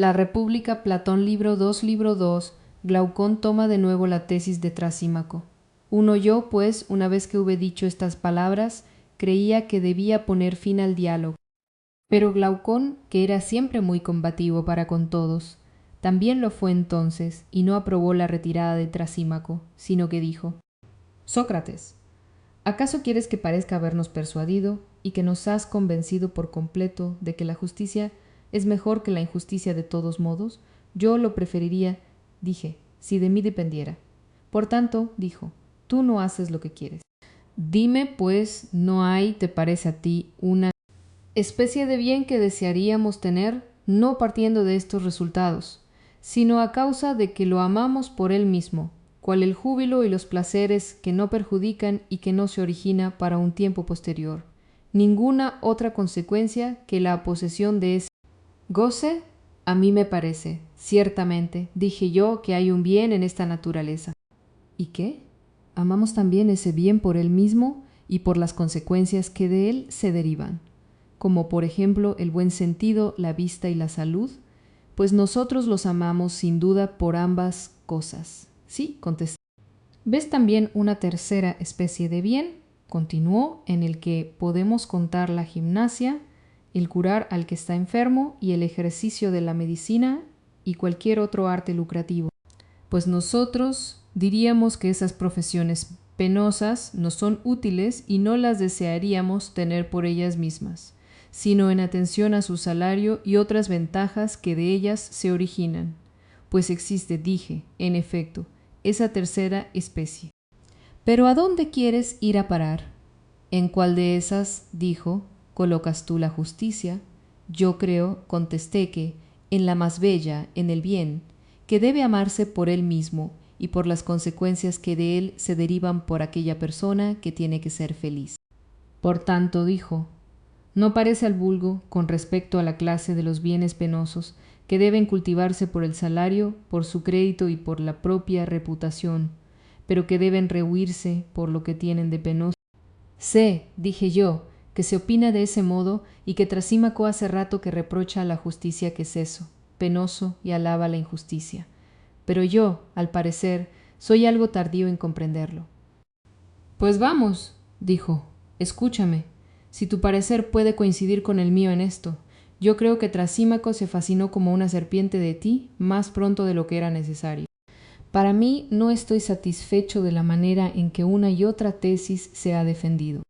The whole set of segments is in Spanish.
La República, Platón, libro 2, libro 2. Glaucón toma de nuevo la tesis de Trasímaco. Yo, pues, una vez que hube dicho estas palabras, creía que debía poner fin al diálogo. Pero Glaucón, que era siempre muy combativo para con todos, también lo fue entonces, y no aprobó la retirada de Trasímaco, sino que dijo: Sócrates, ¿acaso quieres que parezca habernos persuadido y que nos has convencido por completo de que la justicia es mejor que la injusticia de todos modos? Yo lo preferiría, dije, si de mí dependiera. Por tanto, dijo, tú no haces lo que quieres. Dime, pues, ¿no hay, te parece a ti, una especie de bien que desearíamos tener, no partiendo de estos resultados, sino a causa de que lo amamos por él mismo, cual el júbilo y los placeres que no perjudican y que no se origina para un tiempo posterior, ninguna otra consecuencia que la posesión de ese goce? A mí me parece, ciertamente, dije yo, que hay un bien en esta naturaleza. ¿Y qué? Amamos también ese bien por él mismo y por las consecuencias que de él se derivan, como por ejemplo el buen sentido, la vista y la salud, pues nosotros los amamos sin duda por ambas cosas. Sí, contesté. ¿Ves también una tercera especie de bien? Continuó, en el que podemos contar la gimnasia, el curar al que está enfermo y el ejercicio de la medicina y cualquier otro arte lucrativo. Pues nosotros diríamos que esas profesiones penosas nos son útiles y no las desearíamos tener por ellas mismas, sino en atención a su salario y otras ventajas que de ellas se originan, pues existe, dije, en efecto, esa tercera especie. Pero ¿a dónde quieres ir a parar? ¿En cuál de esas, dijo, colocas tú la justicia? Yo creo, contesté, que en la más bella, en el bien, que debe amarse por él mismo y por las consecuencias que de él se derivan por aquella persona que tiene que ser feliz. Por tanto, dijo, no parece al vulgo, con respecto a la clase de los bienes penosos, que deben cultivarse por el salario, por su crédito y por la propia reputación, pero que deben rehuirse por lo que tienen de penoso. Sé, dije yo, que se opina de ese modo y que Trasímaco hace rato que reprocha a la justicia que es eso, penoso, y alaba la injusticia. Pero yo, al parecer, soy algo tardío en comprenderlo. Pues vamos, dijo, escúchame. Si tu parecer puede coincidir con el mío en esto, yo creo que Trasímaco se fascinó como una serpiente de ti más pronto de lo que era necesario. Para mí no estoy satisfecho de la manera en que una y otra tesis se ha defendido,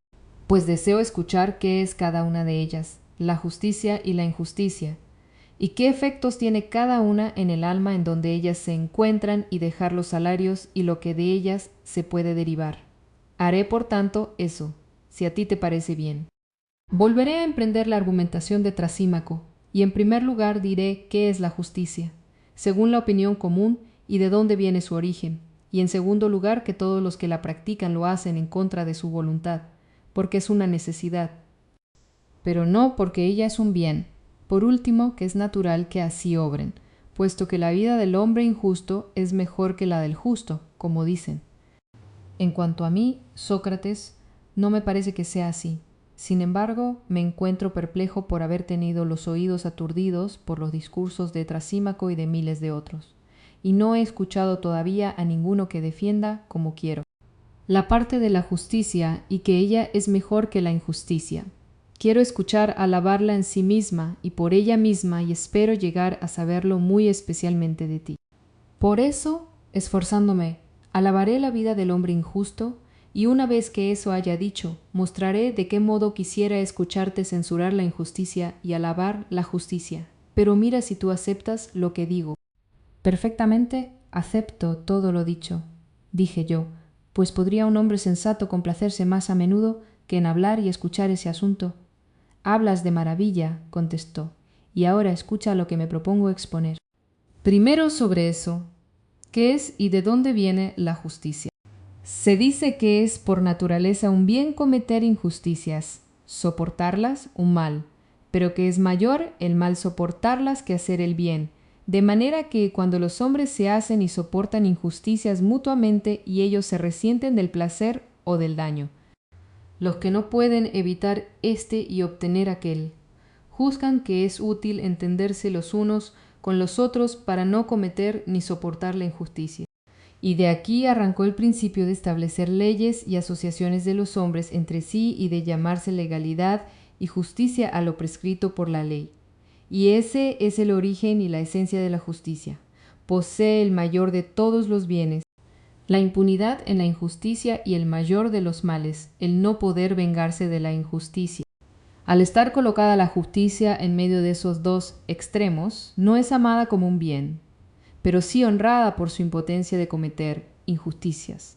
pues deseo escuchar qué es cada una de ellas, la justicia y la injusticia, y qué efectos tiene cada una en el alma en donde ellas se encuentran y dejar los salarios y lo que de ellas se puede derivar. Haré, por tanto, eso, si a ti te parece bien. Volveré a emprender la argumentación de Trasímaco, y en primer lugar diré qué es la justicia, según la opinión común y de dónde viene su origen, y en segundo lugar que todos los que la practican lo hacen en contra de su voluntad, porque es una necesidad, pero no porque ella es un bien. Por último, que es natural que así obren, puesto que la vida del hombre injusto es mejor que la del justo, como dicen. En cuanto a mí, Sócrates, no me parece que sea así. Sin embargo, me encuentro perplejo por haber tenido los oídos aturdidos por los discursos de Trasímaco y de miles de otros, y no he escuchado todavía a ninguno que defienda, como quiero, la parte de la justicia y que ella es mejor que la injusticia. Quiero escuchar alabarla en sí misma y por ella misma y espero llegar a saberlo muy especialmente de ti. Por eso, esforzándome, alabaré la vida del hombre injusto y una vez que eso haya dicho, mostraré de qué modo quisiera escucharte censurar la injusticia y alabar la justicia. Pero mira si tú aceptas lo que digo. Perfectamente acepto todo lo dicho, dije yo, pues podría un hombre sensato complacerse más a menudo que en hablar y escuchar ese asunto. Hablas de maravilla, contestó, y ahora escucha lo que me propongo exponer. Primero sobre eso, ¿qué es y de dónde viene la justicia? Se dice que es por naturaleza un bien cometer injusticias, soportarlas un mal, pero que es mayor el mal soportarlas que hacer el bien, de manera que cuando los hombres se hacen y soportan injusticias mutuamente y ellos se resienten del placer o del daño, los que no pueden evitar este y obtener aquel, juzgan que es útil entenderse los unos con los otros para no cometer ni soportar la injusticia. Y de aquí arrancó el principio de establecer leyes y asociaciones de los hombres entre sí y de llamarse legalidad y justicia a lo prescrito por la ley. Y ese es el origen y la esencia de la justicia. Posee el mayor de todos los bienes, la impunidad en la injusticia y el mayor de los males, el no poder vengarse de la injusticia. Al estar colocada la justicia en medio de esos dos extremos, no es amada como un bien, pero sí honrada por su impotencia de cometer injusticias,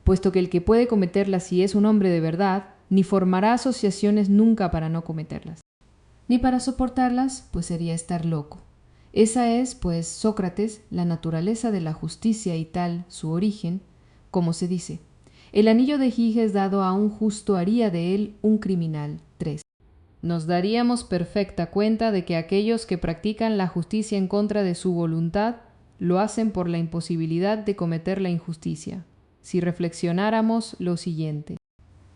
puesto que el que puede cometerlas si es un hombre de verdad, ni formará asociaciones nunca para no cometerlas, ni para soportarlas, pues sería estar loco. Esa es, pues, Sócrates, la naturaleza de la justicia y tal su origen, como se dice. El anillo de Giges dado a un justo haría de él un criminal. 3. Nos daríamos perfecta cuenta de que aquellos que practican la justicia en contra de su voluntad lo hacen por la imposibilidad de cometer la injusticia. Si reflexionáramos lo siguiente.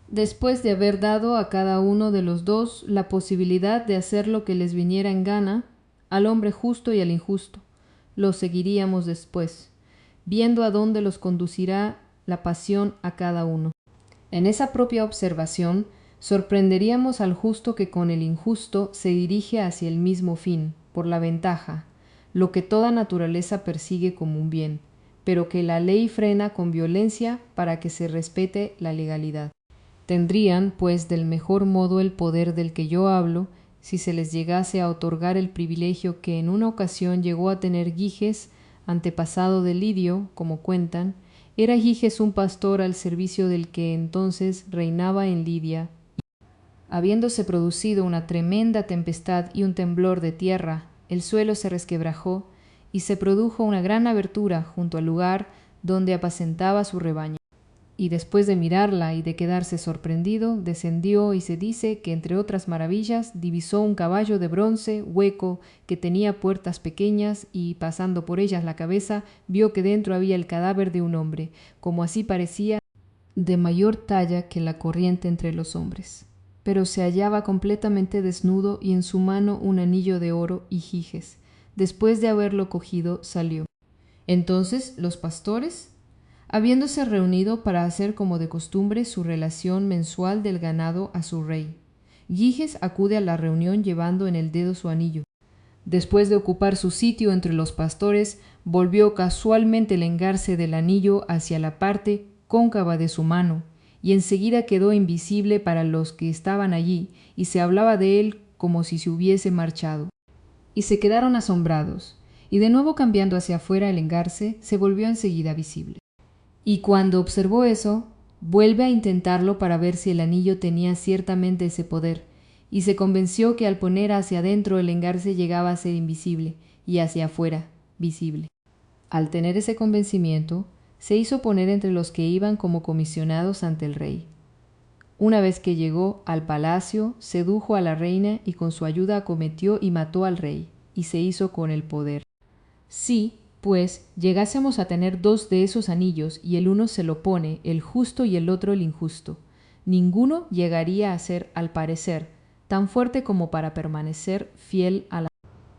Después de haber dado a cada uno de los dos la posibilidad de hacer lo que les viniera en gana, al hombre justo y al injusto, los seguiríamos después, viendo a dónde los conducirá la pasión a cada uno. En esa propia observación, sorprenderíamos al justo que con el injusto se dirige hacia el mismo fin, por la ventaja, lo que toda naturaleza persigue como un bien, pero que la ley frena con violencia para que se respete la legalidad. Tendrían, pues, del mejor modo el poder del que yo hablo, si se les llegase a otorgar el privilegio que en una ocasión llegó a tener Giges, antepasado de Lidio, como cuentan. Era Giges un pastor al servicio del que entonces reinaba en Lidia. Habiéndose producido una tremenda tempestad y un temblor de tierra, el suelo se resquebrajó y se produjo una gran abertura junto al lugar donde apacentaba su rebaño. Y después de mirarla y de quedarse sorprendido, descendió y se dice que entre otras maravillas divisó un caballo de bronce hueco que tenía puertas pequeñas y pasando por ellas la cabeza vio que dentro había el cadáver de un hombre, como así parecía, de mayor talla que la corriente entre los hombres. Pero se hallaba completamente desnudo y en su mano un anillo de oro y Giges. Después de haberlo cogido, salió. Entonces los pastores, habiéndose reunido para hacer como de costumbre su relación mensual del ganado a su rey, Giges acude a la reunión llevando en el dedo su anillo. Después de ocupar su sitio entre los pastores, volvió casualmente el engarce del anillo hacia la parte cóncava de su mano, y enseguida quedó invisible para los que estaban allí, y se hablaba de él como si se hubiese marchado. Y se quedaron asombrados, y de nuevo cambiando hacia afuera el engarce, se volvió enseguida visible. Y cuando observó eso, vuelve a intentarlo para ver si el anillo tenía ciertamente ese poder, y se convenció que al poner hacia adentro el engarce llegaba a ser invisible, y hacia afuera, visible. Al tener ese convencimiento, se hizo poner entre los que iban como comisionados ante el rey. Una vez que llegó al palacio, sedujo a la reina y con su ayuda acometió y mató al rey, y se hizo con el poder. Sí, pues llegásemos a tener dos de esos anillos y el uno se lo pone el justo y el otro el injusto, ninguno llegaría a ser, al parecer, tan fuerte como para permanecer fiel a la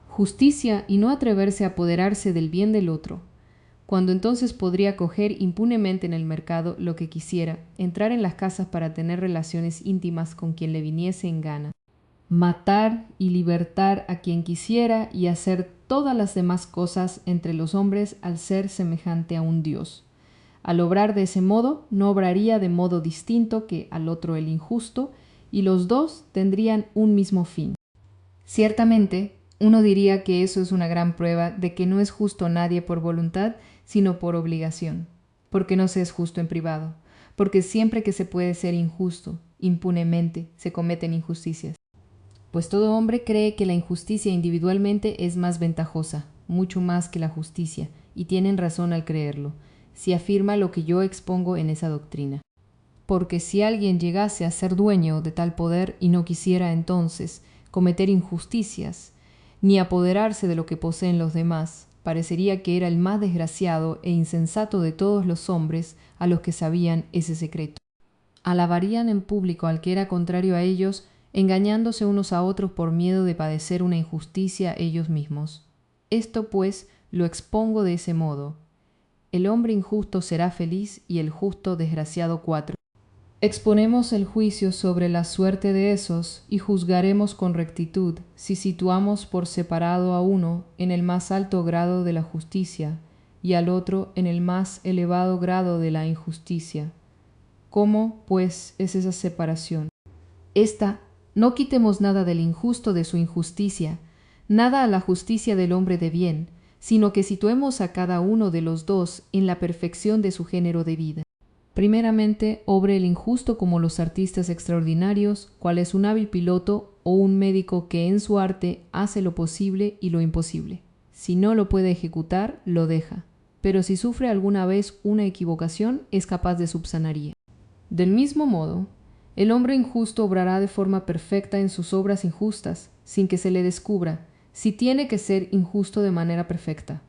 justicia y no atreverse a apoderarse del bien del otro, cuando entonces podría coger impunemente en el mercado lo que quisiera, entrar en las casas para tener relaciones íntimas con quien le viniese en gana, matar y libertar a quien quisiera y hacer todas las demás cosas entre los hombres al ser semejante a un dios. Al obrar de ese modo, no obraría de modo distinto que al otro el injusto, y los dos tendrían un mismo fin. Ciertamente, uno diría que eso es una gran prueba de que no es justo nadie por voluntad, sino por obligación, porque no se es justo en privado, porque siempre que se puede ser injusto, impunemente, se cometen injusticias. Pues todo hombre cree que la injusticia individualmente es más ventajosa, mucho más que la justicia, y tienen razón al creerlo, si afirma lo que yo expongo en esa doctrina. Porque si alguien llegase a ser dueño de tal poder y no quisiera entonces cometer injusticias, ni apoderarse de lo que poseen los demás, parecería que era el más desgraciado e insensato de todos los hombres a los que sabían ese secreto. Alabarían en público al que era contrario a ellos, engañándose unos a otros por miedo de padecer una injusticia ellos mismos. Esto pues lo expongo de ese modo. El hombre injusto será feliz y el justo desgraciado 4. Exponemos el juicio sobre la suerte de esos y juzgaremos con rectitud si situamos por separado a uno en el más alto grado de la justicia y al otro en el más elevado grado de la injusticia. ¿Cómo, pues, es esa separación? Esta, no quitemos nada del injusto de su injusticia, nada a la justicia del hombre de bien, sino que situemos a cada uno de los dos en la perfección de su género de vida. Primeramente, obre el injusto como los artistas extraordinarios, cual es un hábil piloto o un médico que en su arte hace lo posible y lo imposible. Si no lo puede ejecutar, lo deja, pero si sufre alguna vez una equivocación, es capaz de subsanaría. Del mismo modo, el hombre injusto obrará de forma perfecta en sus obras injustas, sin que se le descubra, si tiene que ser injusto de manera perfecta.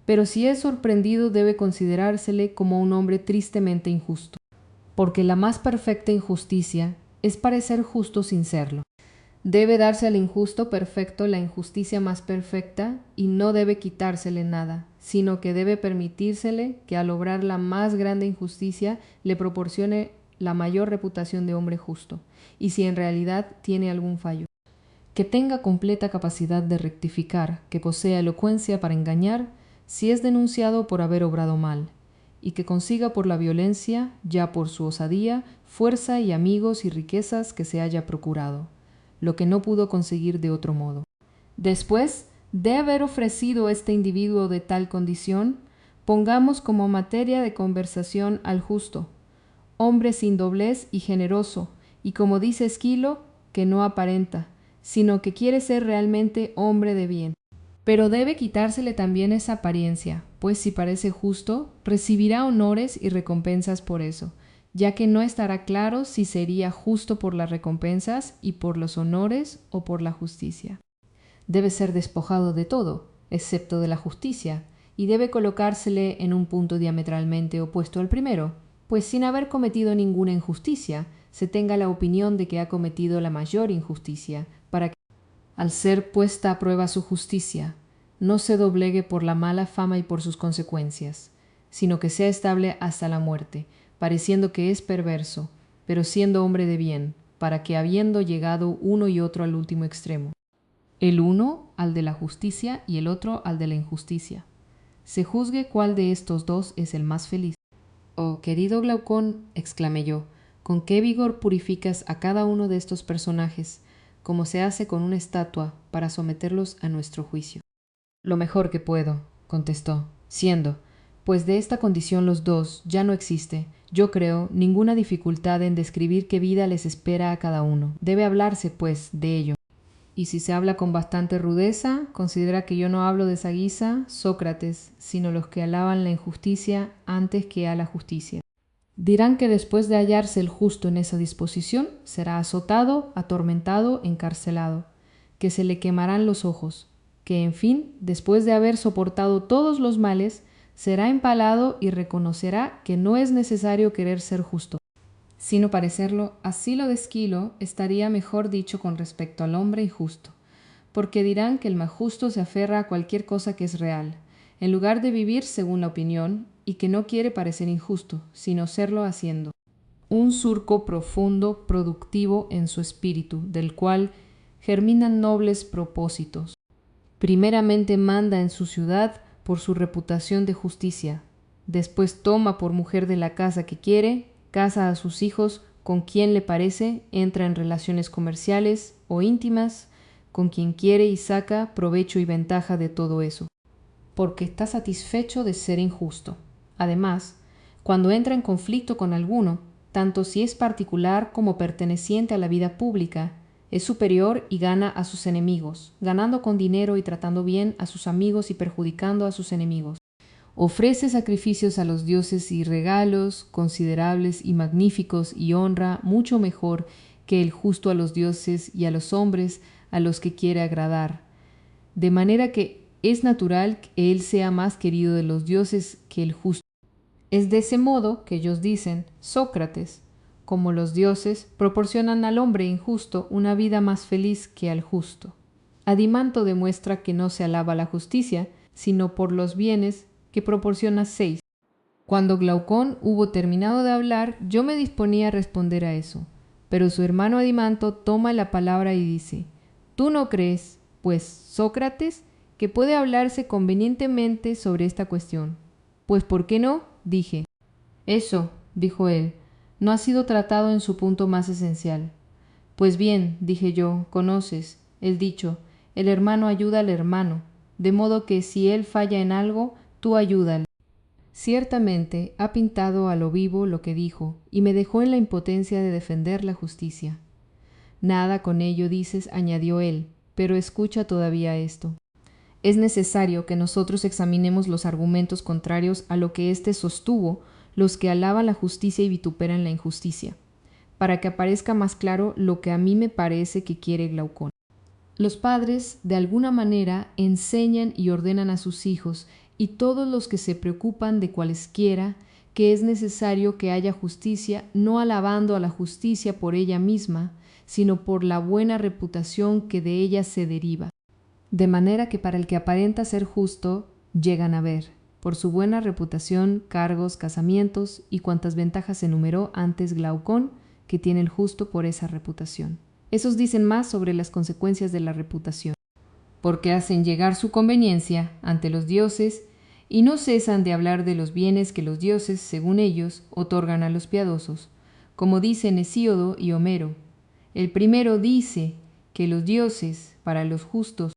Pero si es sorprendido debe considerársele como un hombre tristemente injusto, porque la más perfecta injusticia es parecer justo sin serlo. Debe darse al injusto perfecto la injusticia más perfecta y no debe quitársele nada, sino que debe permitírsele que al obrar la más grande injusticia le proporcione la mayor reputación de hombre justo, y si en realidad tiene algún fallo, que tenga completa capacidad de rectificar, que posea elocuencia para engañar, si es denunciado por haber obrado mal, y que consiga por la violencia, ya por su osadía, fuerza y amigos y riquezas que se haya procurado, lo que no pudo conseguir de otro modo. Después de haber ofrecido este individuo de tal condición, pongamos como materia de conversación al justo, hombre sin doblez y generoso, y como dice Esquilo, que no aparenta, sino que quiere ser realmente hombre de bien. Pero debe quitársele también esa apariencia, pues si parece justo, recibirá honores y recompensas por eso, ya que no estará claro si sería justo por las recompensas y por los honores o por la justicia. Debe ser despojado de todo, excepto de la justicia, y debe colocársele en un punto diametralmente opuesto al primero, pues sin haber cometido ninguna injusticia, se tenga la opinión de que ha cometido la mayor injusticia, para que, al ser puesta a prueba su justicia, no se doblegue por la mala fama y por sus consecuencias, sino que sea estable hasta la muerte, pareciendo que es perverso, pero siendo hombre de bien, para que habiendo llegado uno y otro al último extremo, el uno al de la justicia y el otro al de la injusticia, se juzgue cuál de estos dos es el más feliz. Oh, querido Glaucón, exclamé yo, con qué vigor purificas a cada uno de estos personajes, como se hace con una estatua, para someterlos a nuestro juicio. Lo mejor que puedo, contestó, siendo, pues de esta condición los dos ya no existe, yo creo, ninguna dificultad en describir qué vida les espera a cada uno. Debe hablarse, pues, de ello. Y si se habla con bastante rudeza, considera que yo no hablo de esa guisa, Sócrates, sino los que alaban la injusticia antes que a la justicia. Dirán que después de hallarse el justo en esa disposición, será azotado, atormentado, encarcelado, que se le quemarán los ojos, que en fin, después de haber soportado todos los males, será empalado y reconocerá que no es necesario querer ser justo, sino parecerlo. Así lo de Esquilo estaría mejor dicho con respecto al hombre injusto, porque dirán que el más justo se aferra a cualquier cosa que es real, en lugar de vivir según la opinión, y que no quiere parecer injusto, sino serlo haciendo. Un surco profundo, productivo en su espíritu, del cual germinan nobles propósitos. Primeramente manda en su ciudad por su reputación de justicia, después toma por mujer de la casa que quiere, casa a sus hijos con quien le parece, entra en relaciones comerciales o íntimas con quien quiere y saca provecho y ventaja de todo eso, porque está satisfecho de ser injusto. Además, cuando entra en conflicto con alguno, tanto si es particular como perteneciente a la vida pública, es superior y gana a sus enemigos, ganando con dinero y tratando bien a sus amigos y perjudicando a sus enemigos. Ofrece sacrificios a los dioses y regalos considerables y magníficos y honra mucho mejor que el justo a los dioses y a los hombres a los que quiere agradar, de manera que es natural que él sea más querido de los dioses que el justo. Es de ese modo que ellos dicen, Sócrates, como los dioses proporcionan al hombre injusto una vida más feliz que al justo. Adimanto demuestra que no se alaba la justicia, sino por los bienes que proporciona 6. Cuando Glaucón hubo terminado de hablar, yo me disponía a responder a eso. Pero su hermano Adimanto toma la palabra y dice: ¿Tú no crees, pues, Sócrates, que puede hablarse convenientemente sobre esta cuestión? Pues, ¿por qué no? Dije. Eso, dijo él, no ha sido tratado en su punto más esencial. Pues bien, dije yo, conoces el dicho, el hermano ayuda al hermano, de modo que si él falla en algo, tú ayúdale. Ciertamente ha pintado a lo vivo lo que dijo, y me dejó en la impotencia de defender la justicia. Nada con ello dices, añadió él, pero escucha todavía esto. Es necesario que nosotros examinemos los argumentos contrarios a lo que éste sostuvo, los que alaban la justicia y vituperan la injusticia, para que aparezca más claro lo que a mí me parece que quiere Glaucón. Los padres, de alguna manera, enseñan y ordenan a sus hijos, y todos los que se preocupan de cualesquiera, que es necesario que haya justicia, no alabando a la justicia por ella misma, sino por la buena reputación que de ella se deriva. De manera que para el que aparenta ser justo, llegan a ver, por su buena reputación, cargos, casamientos y cuantas ventajas enumeró antes Glaucón, que tiene el justo por esa reputación. Esos dicen más sobre las consecuencias de la reputación, porque hacen llegar su conveniencia ante los dioses y no cesan de hablar de los bienes que los dioses, según ellos, otorgan a los piadosos, como dicen Hesíodo y Homero. El primero dice que los dioses, para los justos,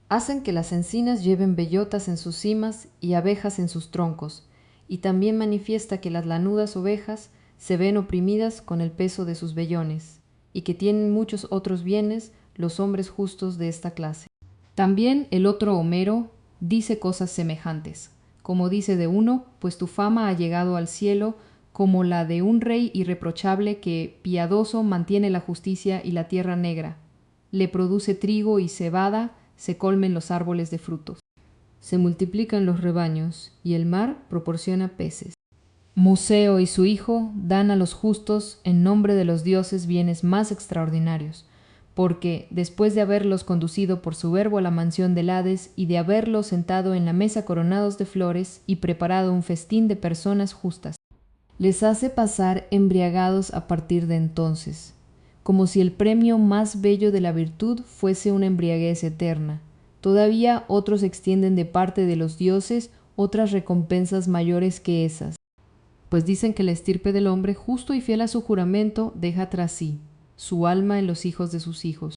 hacen que las encinas lleven bellotas en sus cimas y abejas en sus troncos, y también manifiesta que las lanudas ovejas se ven oprimidas con el peso de sus vellones, y que tienen muchos otros bienes los hombres justos de esta clase. También el otro Homero dice cosas semejantes, como dice de uno, pues tu fama ha llegado al cielo como la de un rey irreprochable que, piadoso, mantiene la justicia y la tierra negra, le produce trigo y cebada, se colmen los árboles de frutos, se multiplican los rebaños y el mar proporciona peces. Museo y su hijo dan a los justos en nombre de los dioses bienes más extraordinarios, porque, después de haberlos conducido por su verbo a la mansión del Hades y de haberlos sentado en la mesa coronados de flores y preparado un festín de personas justas, les hace pasar embriagados a partir de entonces, como si el premio más bello de la virtud fuese una embriaguez eterna. Todavía otros extienden de parte de los dioses otras recompensas mayores que esas, pues dicen que la estirpe del hombre justo y fiel a su juramento deja tras sí su alma en los hijos de sus hijos.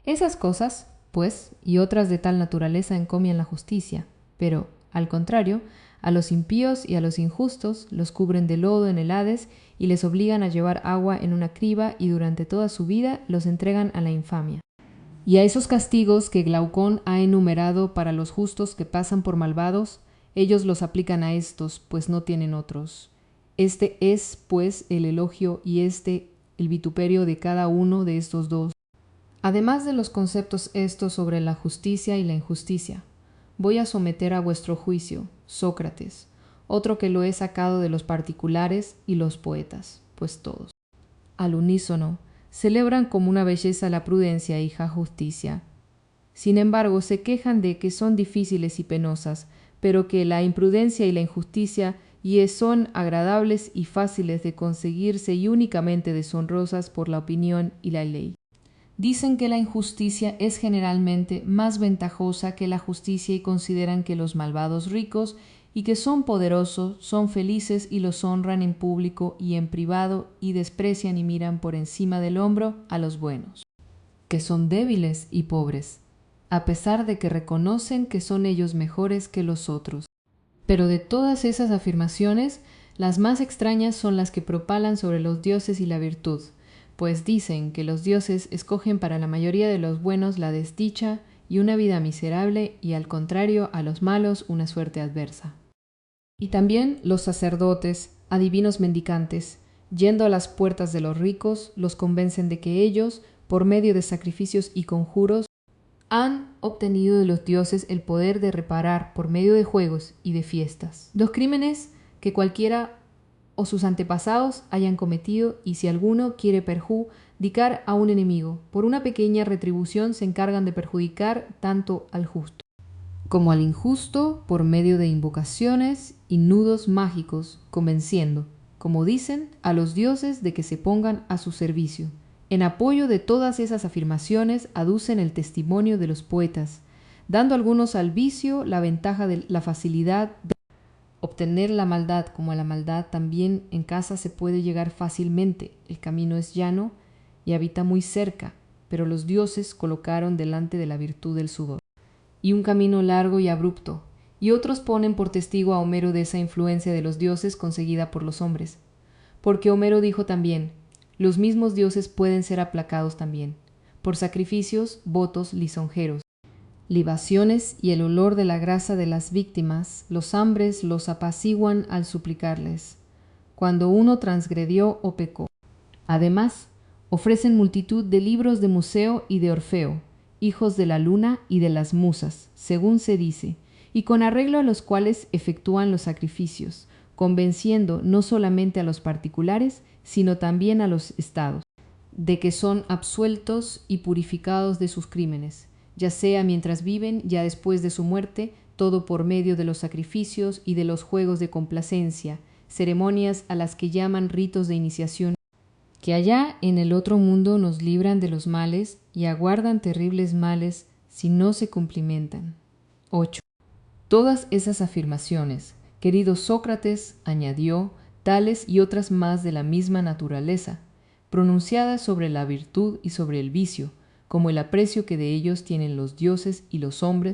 Esas cosas, pues, y otras de tal naturaleza encomian la justicia, pero, al contrario, a los impíos y a los injustos los cubren de lodo en el Hades y les obligan a llevar agua en una criba y durante toda su vida los entregan a la infamia. Y a esos castigos que Glaucón ha enumerado para los justos que pasan por malvados, ellos los aplican a estos, pues no tienen otros. Este es, pues, el elogio y el vituperio de cada uno de estos dos. Además de los conceptos estos sobre la justicia y la injusticia, voy a someter a vuestro juicio, Sócrates, otro que lo he sacado de los particulares y los poetas, pues todos, al unísono, celebran como una belleza la prudencia y la justicia. Sin embargo, se quejan de que son difíciles y penosas, pero que la imprudencia y la injusticia son agradables y fáciles de conseguirse y únicamente deshonrosas por la opinión y la ley. Dicen que la injusticia es generalmente más ventajosa que la justicia y consideran que los malvados ricos y que son poderosos son felices y los honran en público y en privado y desprecian y miran por encima del hombro a los buenos, que son débiles y pobres, a pesar de que reconocen que son ellos mejores que los otros. Pero de todas esas afirmaciones, las más extrañas son las que propalan sobre los dioses y la virtud, pues dicen que los dioses escogen para la mayoría de los buenos la desdicha y una vida miserable y al contrario a los malos una suerte adversa. Y también los sacerdotes, adivinos mendicantes, yendo a las puertas de los ricos, los convencen de que ellos, por medio de sacrificios y conjuros, han obtenido de los dioses el poder de reparar por medio de juegos y de fiestas los crímenes que cualquiera o sus antepasados hayan cometido, y si alguno quiere perjudicar a un enemigo, por una pequeña retribución se encargan de perjudicar tanto al justo como al injusto por medio de invocaciones y nudos mágicos, convenciendo, como dicen, a los dioses de que se pongan a su servicio. En apoyo de todas esas afirmaciones aducen el testimonio de los poetas, dando algunos al vicio la ventaja de la facilidad de obtener la maldad, como a la maldad también en casa se puede llegar fácilmente. El camino es llano y habita muy cerca, pero los dioses colocaron delante de la virtud del sudor y un camino largo y abrupto, y otros ponen por testigo a Homero de esa influencia de los dioses conseguida por los hombres. Porque Homero dijo también, los mismos dioses pueden ser aplacados también, por sacrificios, votos lisonjeros, libaciones y el olor de la grasa de las víctimas, los hambres los apaciguan al suplicarles, cuando uno transgredió o pecó. Además, ofrecen multitud de libros de Museo y de Orfeo, hijos de la luna y de las musas, según se dice, y con arreglo a los cuales efectúan los sacrificios, convenciendo no solamente a los particulares, sino también a los estados, de que son absueltos y purificados de sus crímenes, ya sea mientras viven, ya después de su muerte, todo por medio de los sacrificios y de los juegos de complacencia, ceremonias a las que llaman ritos de iniciación, que allá en el otro mundo nos libran de los males y aguardan terribles males si no se cumplimentan. 8. Todas esas afirmaciones, querido Sócrates, añadió, tales y otras más de la misma naturaleza, pronunciadas sobre la virtud y sobre el vicio, como el aprecio que de ellos tienen los dioses y los hombres,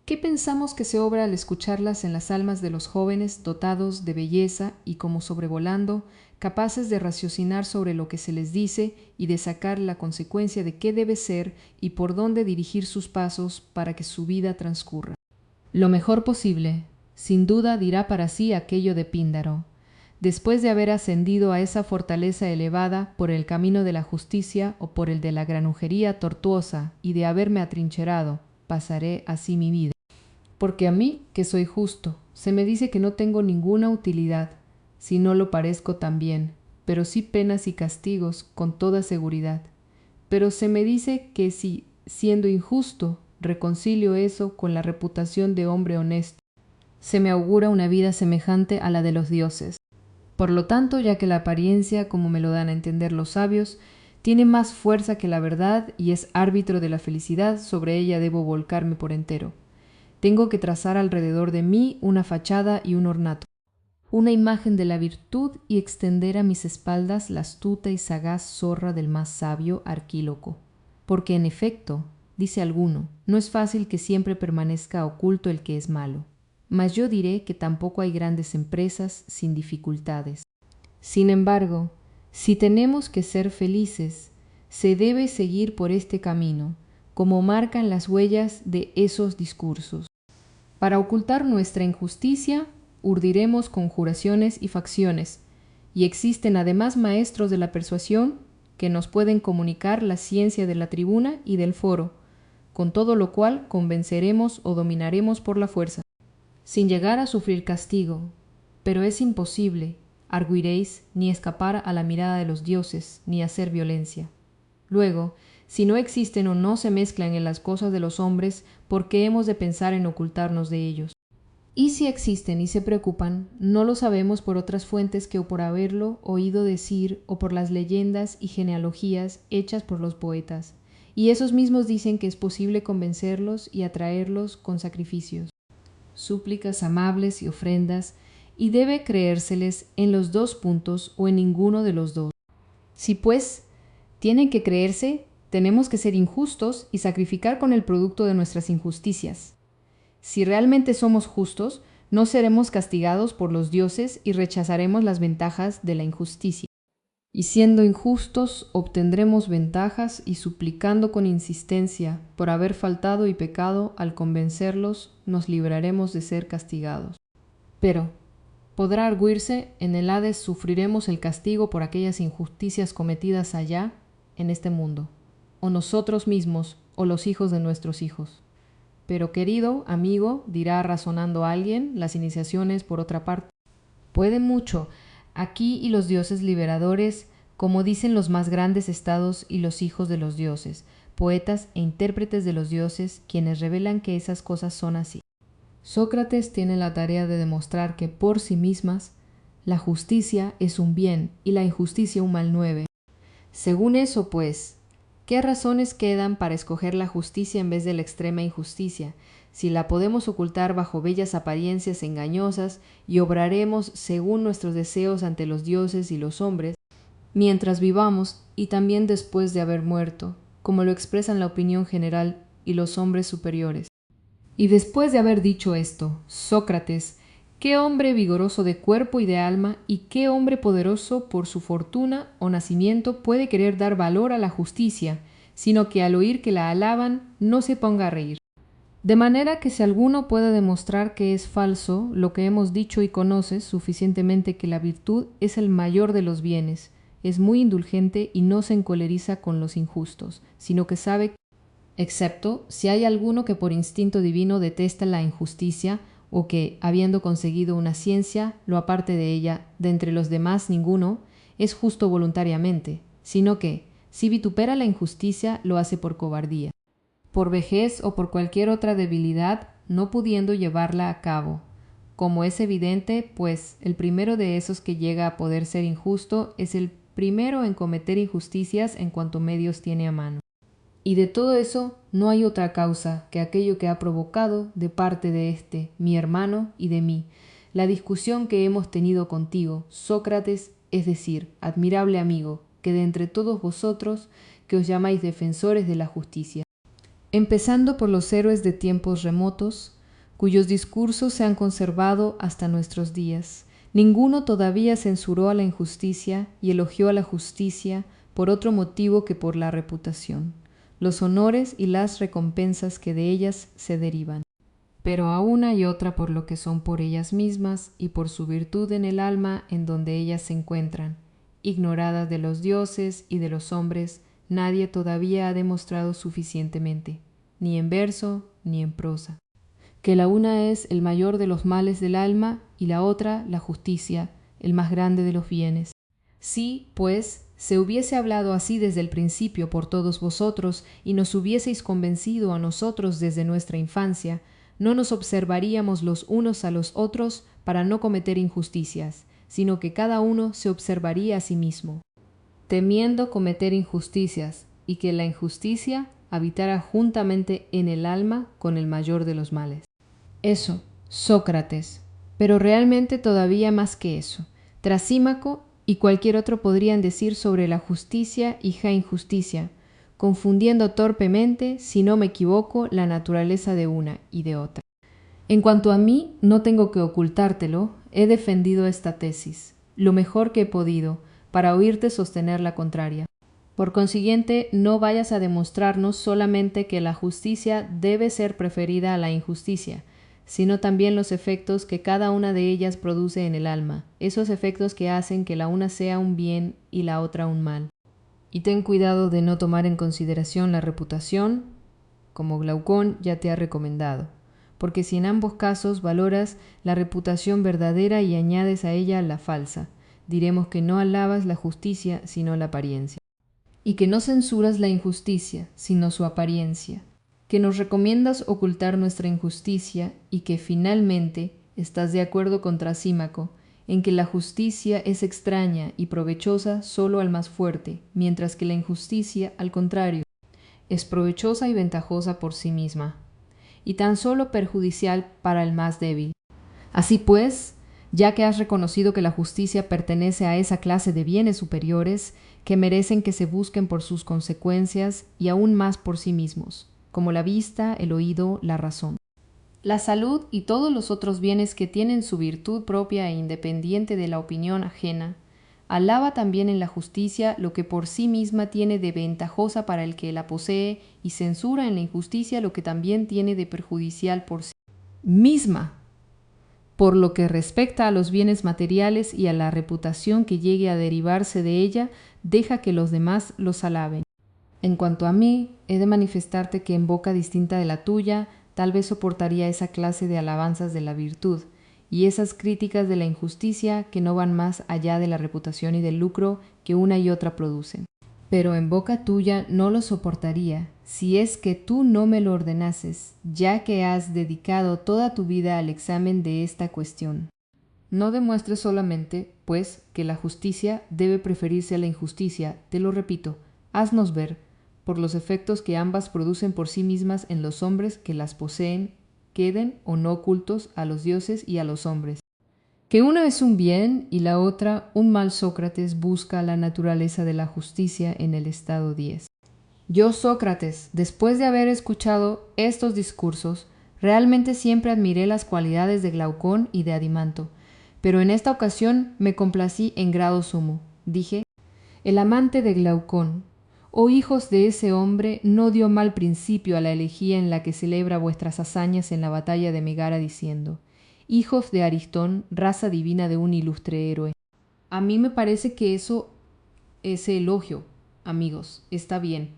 ¿qué pensamos que se obra al escucharlas en las almas de los jóvenes dotados de belleza y como sobrevolando, capaces de raciocinar sobre lo que se les dice y de sacar la consecuencia de qué debe ser y por dónde dirigir sus pasos para que su vida transcurra? Lo mejor posible, sin duda dirá para sí aquello de Píndaro. Después de haber ascendido a esa fortaleza elevada por el camino de la justicia o por el de la granujería tortuosa y de haberme atrincherado, pasaré así mi vida. Porque a mí, que soy justo, se me dice que no tengo ninguna utilidad, si no lo parezco también, pero sí penas y castigos con toda seguridad. Pero se me dice que si, siendo injusto, reconcilio eso con la reputación de hombre honesto, se me augura una vida semejante a la de los dioses. Por lo tanto, ya que la apariencia, como me lo dan a entender los sabios, tiene más fuerza que la verdad y es árbitro de la felicidad, sobre ella debo volcarme por entero. Tengo que trazar alrededor de mí una fachada y un ornato, una imagen de la virtud y extender a mis espaldas la astuta y sagaz zorra del más sabio Arquíloco. Porque en efecto, dice alguno, no es fácil que siempre permanezca oculto el que es malo. Mas yo diré que tampoco hay grandes empresas sin dificultades. Sin embargo, si tenemos que ser felices, se debe seguir por este camino, como marcan las huellas de esos discursos. Para ocultar nuestra injusticia, urdiremos conjuraciones y facciones, y existen además maestros de la persuasión que nos pueden comunicar la ciencia de la tribuna y del foro, con todo lo cual convenceremos o dominaremos por la fuerza, sin llegar a sufrir castigo. Pero es imposible, arguiréis, ni escapar a la mirada de los dioses, ni hacer violencia. Luego, si no existen o no se mezclan en las cosas de los hombres, ¿por qué hemos de pensar en ocultarnos de ellos? Y si existen y se preocupan, no lo sabemos por otras fuentes que o por haberlo oído decir o por las leyendas y genealogías hechas por los poetas, y esos mismos dicen que es posible convencerlos y atraerlos con sacrificios, súplicas amables y ofrendas, y debe creérseles en los dos puntos o en ninguno de los dos. Si pues tienen que creerse, tenemos que ser injustos y sacrificar con el producto de nuestras injusticias. Si realmente somos justos, no seremos castigados por los dioses y rechazaremos las ventajas de la injusticia. Y siendo injustos, obtendremos ventajas y suplicando con insistencia por haber faltado y pecado, al convencerlos, nos libraremos de ser castigados. Pero, podrá arguirse, en el Hades sufriremos el castigo por aquellas injusticias cometidas allá, en este mundo, o nosotros mismos, o los hijos de nuestros hijos. Pero querido amigo, dirá razonando alguien, las iniciaciones, por otra parte, pueden mucho, Aquí y los dioses liberadores, como dicen los más grandes estados y los hijos de los dioses, poetas e intérpretes de los dioses, quienes revelan que esas cosas son así. Sócrates tiene la tarea de demostrar que por sí mismas la justicia es un bien y la injusticia un mal 9. Según eso, pues, ¿qué razones quedan para escoger la justicia en vez de la extrema injusticia, si la podemos ocultar bajo bellas apariencias engañosas y obraremos según nuestros deseos ante los dioses y los hombres, mientras vivamos y también después de haber muerto, como lo expresan la opinión general y los hombres superiores? Y después de haber dicho esto, Sócrates, ¿qué hombre vigoroso de cuerpo y de alma y qué hombre poderoso por su fortuna o nacimiento puede querer dar valor a la justicia, sino que al oír que la alaban no se ponga a reír? De manera que si alguno puede demostrar que es falso lo que hemos dicho y conoce suficientemente que la virtud es el mayor de los bienes, es muy indulgente y no se encoleriza con los injustos, sino que sabe, excepto si hay alguno que por instinto divino detesta la injusticia, o que, habiendo conseguido una ciencia, lo aparte de ella, de entre los demás ninguno, es justo voluntariamente, sino que, si vitupera la injusticia, lo hace por cobardía, por vejez o por cualquier otra debilidad, no pudiendo llevarla a cabo. Como es evidente, pues, el primero de esos que llega a poder ser injusto es el primero en cometer injusticias en cuanto medios tiene a mano. Y de todo eso no hay otra causa que aquello que ha provocado de parte de este, mi hermano, y de mí, la discusión que hemos tenido contigo, Sócrates, es decir, admirable amigo, que de entre todos vosotros, que os llamáis defensores de la justicia, empezando por los héroes de tiempos remotos, cuyos discursos se han conservado hasta nuestros días, ninguno todavía censuró a la injusticia y elogió a la justicia por otro motivo que por la reputación, los honores y las recompensas que de ellas se derivan, pero a una y otra por lo que son por ellas mismas y por su virtud en el alma en donde ellas se encuentran. Ignoradas de los dioses y de los hombres, nadie todavía ha demostrado suficientemente, ni en verso ni en prosa, que la una es el mayor de los males del alma y la otra la justicia, el más grande de los bienes. Si, pues, se hubiese hablado así desde el principio por todos vosotros y nos hubieseis convencido a nosotros desde nuestra infancia, no nos observaríamos los unos a los otros para no cometer injusticias, sino que cada uno se observaría a sí mismo, temiendo cometer injusticias y que la injusticia habitara juntamente en el alma con el mayor de los males. Eso, Sócrates, pero realmente todavía más que eso. Trasímaco y cualquier otro podrían decir sobre la justicia y la injusticia, confundiendo torpemente, si no me equivoco, la naturaleza de una y de otra. En cuanto a mí, no tengo que ocultártelo, he defendido esta tesis, lo mejor que he podido, para oírte sostener la contraria. Por consiguiente, no vayas a demostrarnos solamente que la justicia debe ser preferida a la injusticia, sino también los efectos que cada una de ellas produce en el alma, esos efectos que hacen que la una sea un bien y la otra un mal. Y ten cuidado de no tomar en consideración la reputación, como Glaucón ya te ha recomendado, porque si en ambos casos valoras la reputación verdadera y añades a ella la falsa, diremos que no alabas la justicia sino la apariencia, y que no censuras la injusticia sino su apariencia, que nos recomiendas ocultar nuestra injusticia y que finalmente estás de acuerdo con Trasímaco en que la justicia es extraña y provechosa solo al más fuerte, mientras que la injusticia, al contrario, es provechosa y ventajosa por sí misma, y tan solo perjudicial para el más débil. Así pues, ya que has reconocido que la justicia pertenece a esa clase de bienes superiores que merecen que se busquen por sus consecuencias y aún más por sí mismos, como la vista, el oído, la razón, la salud y todos los otros bienes que tienen su virtud propia e independiente de la opinión ajena, alaba también en la justicia lo que por sí misma tiene de ventajosa para el que la posee y censura en la injusticia lo que también tiene de perjudicial por sí misma. Por lo que respecta a los bienes materiales y a la reputación que llegue a derivarse de ella, deja que los demás los alaben. En cuanto a mí, he de manifestarte que en boca distinta de la tuya, tal vez soportaría esa clase de alabanzas de la virtud, y esas críticas de la injusticia que no van más allá de la reputación y del lucro que una y otra producen. Pero en boca tuya no lo soportaría, si es que tú no me lo ordenases, ya que has dedicado toda tu vida al examen de esta cuestión. No demuestres solamente, pues, que la justicia debe preferirse a la injusticia, te lo repito, haznos ver, por los efectos que ambas producen por sí mismas en los hombres que las poseen, queden o no ocultos a los dioses y a los hombres. Que una es un bien y la otra un mal. Sócrates busca la naturaleza de la justicia en el estado 10. Yo, Sócrates, después de haber escuchado estos discursos, realmente siempre admiré las cualidades de Glaucón y de Adimanto, pero en esta ocasión me complací en grado sumo. Dije, el amante de Glaucón, oh hijos de ese hombre, no dio mal principio a la elegía en la que celebra vuestras hazañas en la batalla de Megara, diciendo, hijos de Aristón, raza divina de un ilustre héroe. A mí me parece que ese elogio, amigos, está bien,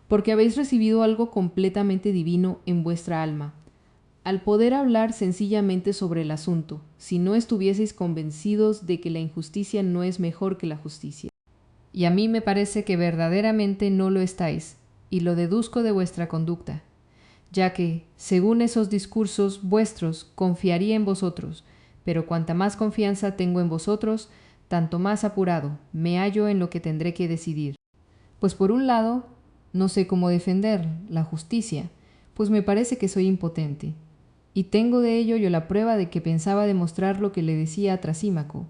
porque habéis recibido algo completamente divino en vuestra alma, al poder hablar sencillamente sobre el asunto, si no estuvieseis convencidos de que la injusticia no es mejor que la justicia. Y a mí me parece que verdaderamente no lo estáis, y lo deduzco de vuestra conducta, ya que, según esos discursos vuestros, confiaría en vosotros, pero cuanta más confianza tengo en vosotros, tanto más apurado me hallo en lo que tendré que decidir. Pues por un lado, no sé cómo defender la justicia, pues me parece que soy impotente, y tengo de ello yo la prueba de que pensaba demostrar lo que le decía a Trasímaco,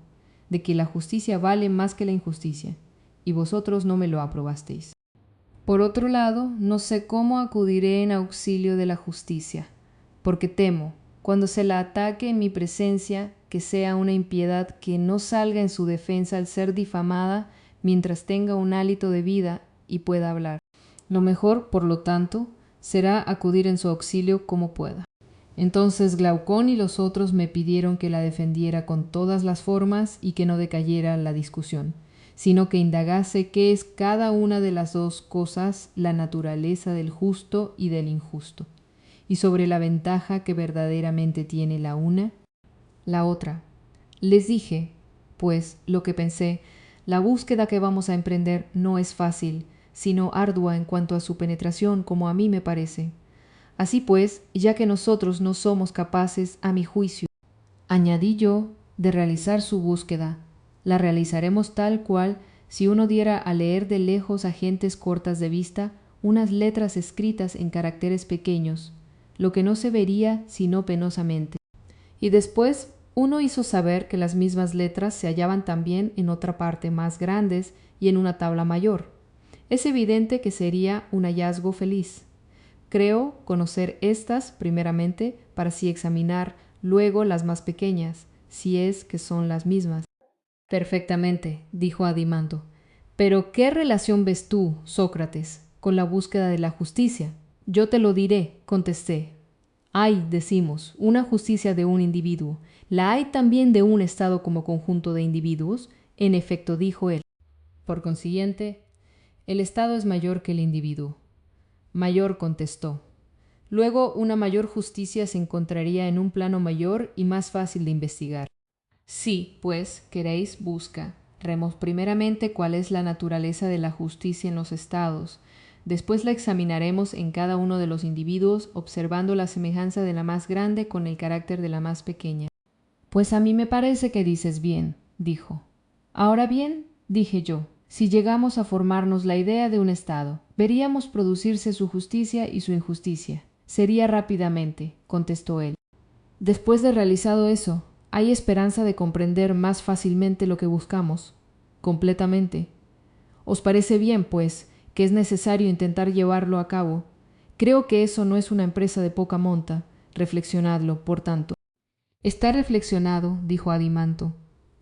de que la justicia vale más que la injusticia, y vosotros no me lo aprobasteis. Por otro lado, no sé cómo acudiré en auxilio de la justicia, porque temo, cuando se la ataque en mi presencia, que sea una impiedad que no salga en su defensa al ser difamada mientras tenga un hálito de vida y pueda hablar. Lo mejor, por lo tanto, será acudir en su auxilio como pueda. Entonces Glaucón y los otros me pidieron que la defendiera con todas las formas y que no decayera la discusión, sino que indagase qué es cada una de las dos cosas, la naturaleza del justo y del injusto, y sobre la ventaja que verdaderamente tiene la una, la otra. Les dije, pues, lo que pensé, la búsqueda que vamos a emprender no es fácil, sino ardua en cuanto a su penetración, como a mí me parece. Así pues, ya que nosotros no somos capaces, a mi juicio, añadí yo, de realizar su búsqueda, la realizaremos tal cual si uno diera a leer de lejos a gentes cortas de vista unas letras escritas en caracteres pequeños, lo que no se vería sino penosamente. Y después uno hizo saber que las mismas letras se hallaban también en otra parte más grandes y en una tabla mayor. Es evidente que sería un hallazgo feliz. Creo conocer estas primeramente para así examinar luego las más pequeñas, si es que son las mismas. Perfectamente, dijo Adimanto. Pero ¿qué relación ves tú, Sócrates, con la búsqueda de la justicia? Yo te lo diré, contesté. Hay, decimos, una justicia de un individuo. ¿La hay también de un Estado como conjunto de individuos? En efecto, dijo él. Por consiguiente, el Estado es mayor que el individuo. Mayor, contestó. Luego, una mayor justicia se encontraría en un plano mayor y más fácil de investigar. Si, pues, queréis, buscaremos primeramente cuál es la naturaleza de la justicia en los estados. Después la examinaremos en cada uno de los individuos, observando la semejanza de la más grande con el carácter de la más pequeña. Pues a mí me parece que dices bien, dijo. Ahora bien, dije yo, si llegamos a formarnos la idea de un estado, veríamos producirse su justicia y su injusticia. Sería rápidamente, contestó él. Después de realizado eso, ¿hay esperanza de comprender más fácilmente lo que buscamos? Completamente. ¿Os parece bien, pues, que es necesario intentar llevarlo a cabo? Creo que eso no es una empresa de poca monta. Reflexionadlo, por tanto. Está reflexionado, dijo Adimanto,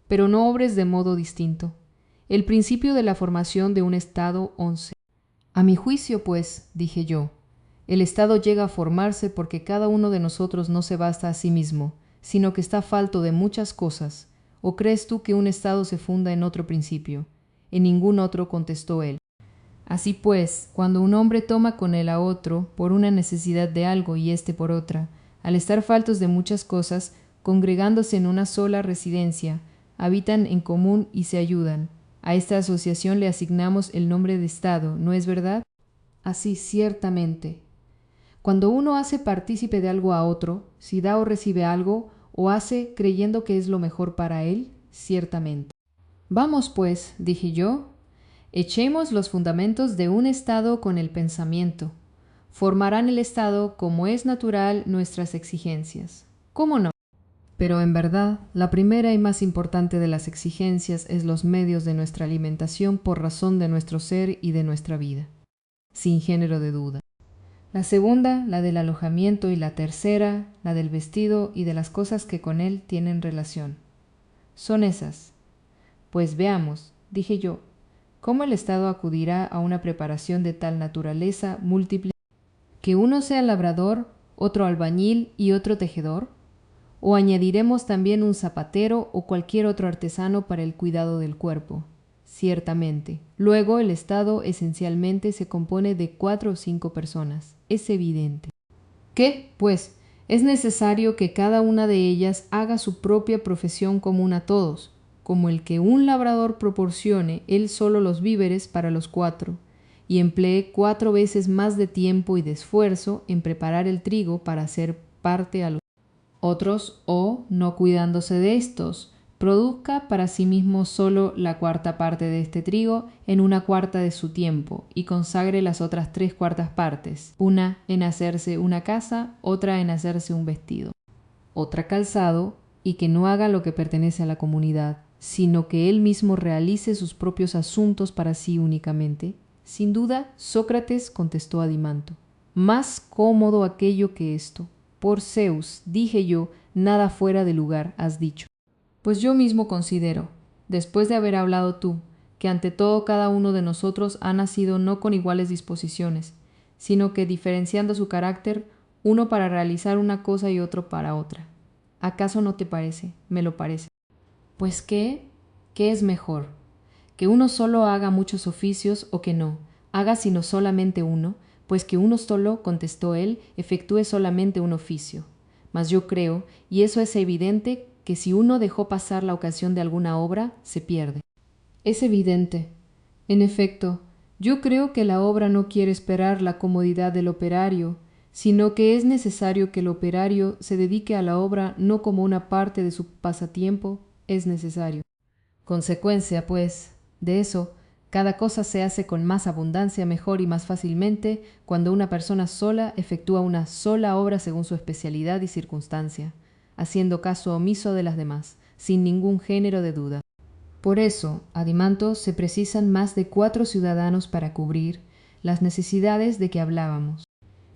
pero no obres de modo distinto. El principio de la formación de un Estado 11. A mi juicio, pues, dije yo, el Estado llega a formarse porque cada uno de nosotros no se basta a sí mismo, sino que está falto de muchas cosas. ¿O crees tú que un Estado se funda en otro principio? En ningún otro, contestó él. Así pues, cuando un hombre toma con él a otro por una necesidad de algo y éste por otra, al estar faltos de muchas cosas, congregándose en una sola residencia, habitan en común y se ayudan. A esta asociación le asignamos el nombre de Estado, ¿no es verdad? Así, ciertamente. Cuando uno hace partícipe de algo a otro, si da o recibe algo, o hace creyendo que es lo mejor para él, ciertamente. Vamos, pues, dije yo, echemos los fundamentos de un Estado con el pensamiento. Formarán el Estado como es natural nuestras exigencias. ¿Cómo no? Pero en verdad, la primera y más importante de las exigencias es los medios de nuestra alimentación por razón de nuestro ser y de nuestra vida, sin género de duda. La segunda, la del alojamiento, y la tercera, la del vestido y de las cosas que con él tienen relación. Son esas. Pues veamos, dije yo, cómo el Estado acudirá a una preparación de tal naturaleza múltiple que uno sea labrador, otro albañil y otro tejedor, o añadiremos también un zapatero o cualquier otro artesano para el cuidado del cuerpo. Ciertamente. Luego el Estado esencialmente se compone de 4 o 5 personas. Es evidente. ¿Qué? Pues, es necesario que cada una de ellas haga su propia profesión común a todos, como el que un labrador proporcione él solo los víveres para los 4, y emplee 4 veces más de tiempo y de esfuerzo en preparar el trigo para hacer parte a los otros, o, no cuidándose de estos, produzca para sí mismo solo la 4ª parte de este trigo en 1/4 de su tiempo, y consagre las otras 3/4 partes, una en hacerse una casa, otra en hacerse un vestido, otra calzado, y que no haga lo que pertenece a la comunidad, sino que él mismo realice sus propios asuntos para sí únicamente. Sin duda, Sócrates, contestó Adimanto, más cómodo aquello que esto. Por Zeus, dije yo, nada fuera de lugar has dicho. Pues yo mismo considero, después de haber hablado tú, que ante todo cada uno de nosotros ha nacido no con iguales disposiciones, sino que diferenciando su carácter, uno para realizar una cosa y otro para otra. ¿Acaso no te parece? Me lo parece. Pues ¿qué es mejor? ¿Que uno solo haga muchos oficios o que no, haga sino solamente uno? Pues que uno solo, contestó él, efectúe solamente un oficio. Mas yo creo, y eso es evidente, que si uno dejó pasar la ocasión de alguna obra, se pierde. Es evidente. En efecto, yo creo que la obra no quiere esperar la comodidad del operario, sino que es necesario que el operario se dedique a la obra no como una parte de su pasatiempo, es necesario. Consecuencia, pues, de eso, cada cosa se hace con más abundancia, mejor y más fácilmente cuando una persona sola efectúa una sola obra según su especialidad y circunstancia, haciendo caso omiso de las demás, sin ningún género de duda. Por eso, Adimanto, se precisan más de 4 ciudadanos para cubrir las necesidades de que hablábamos.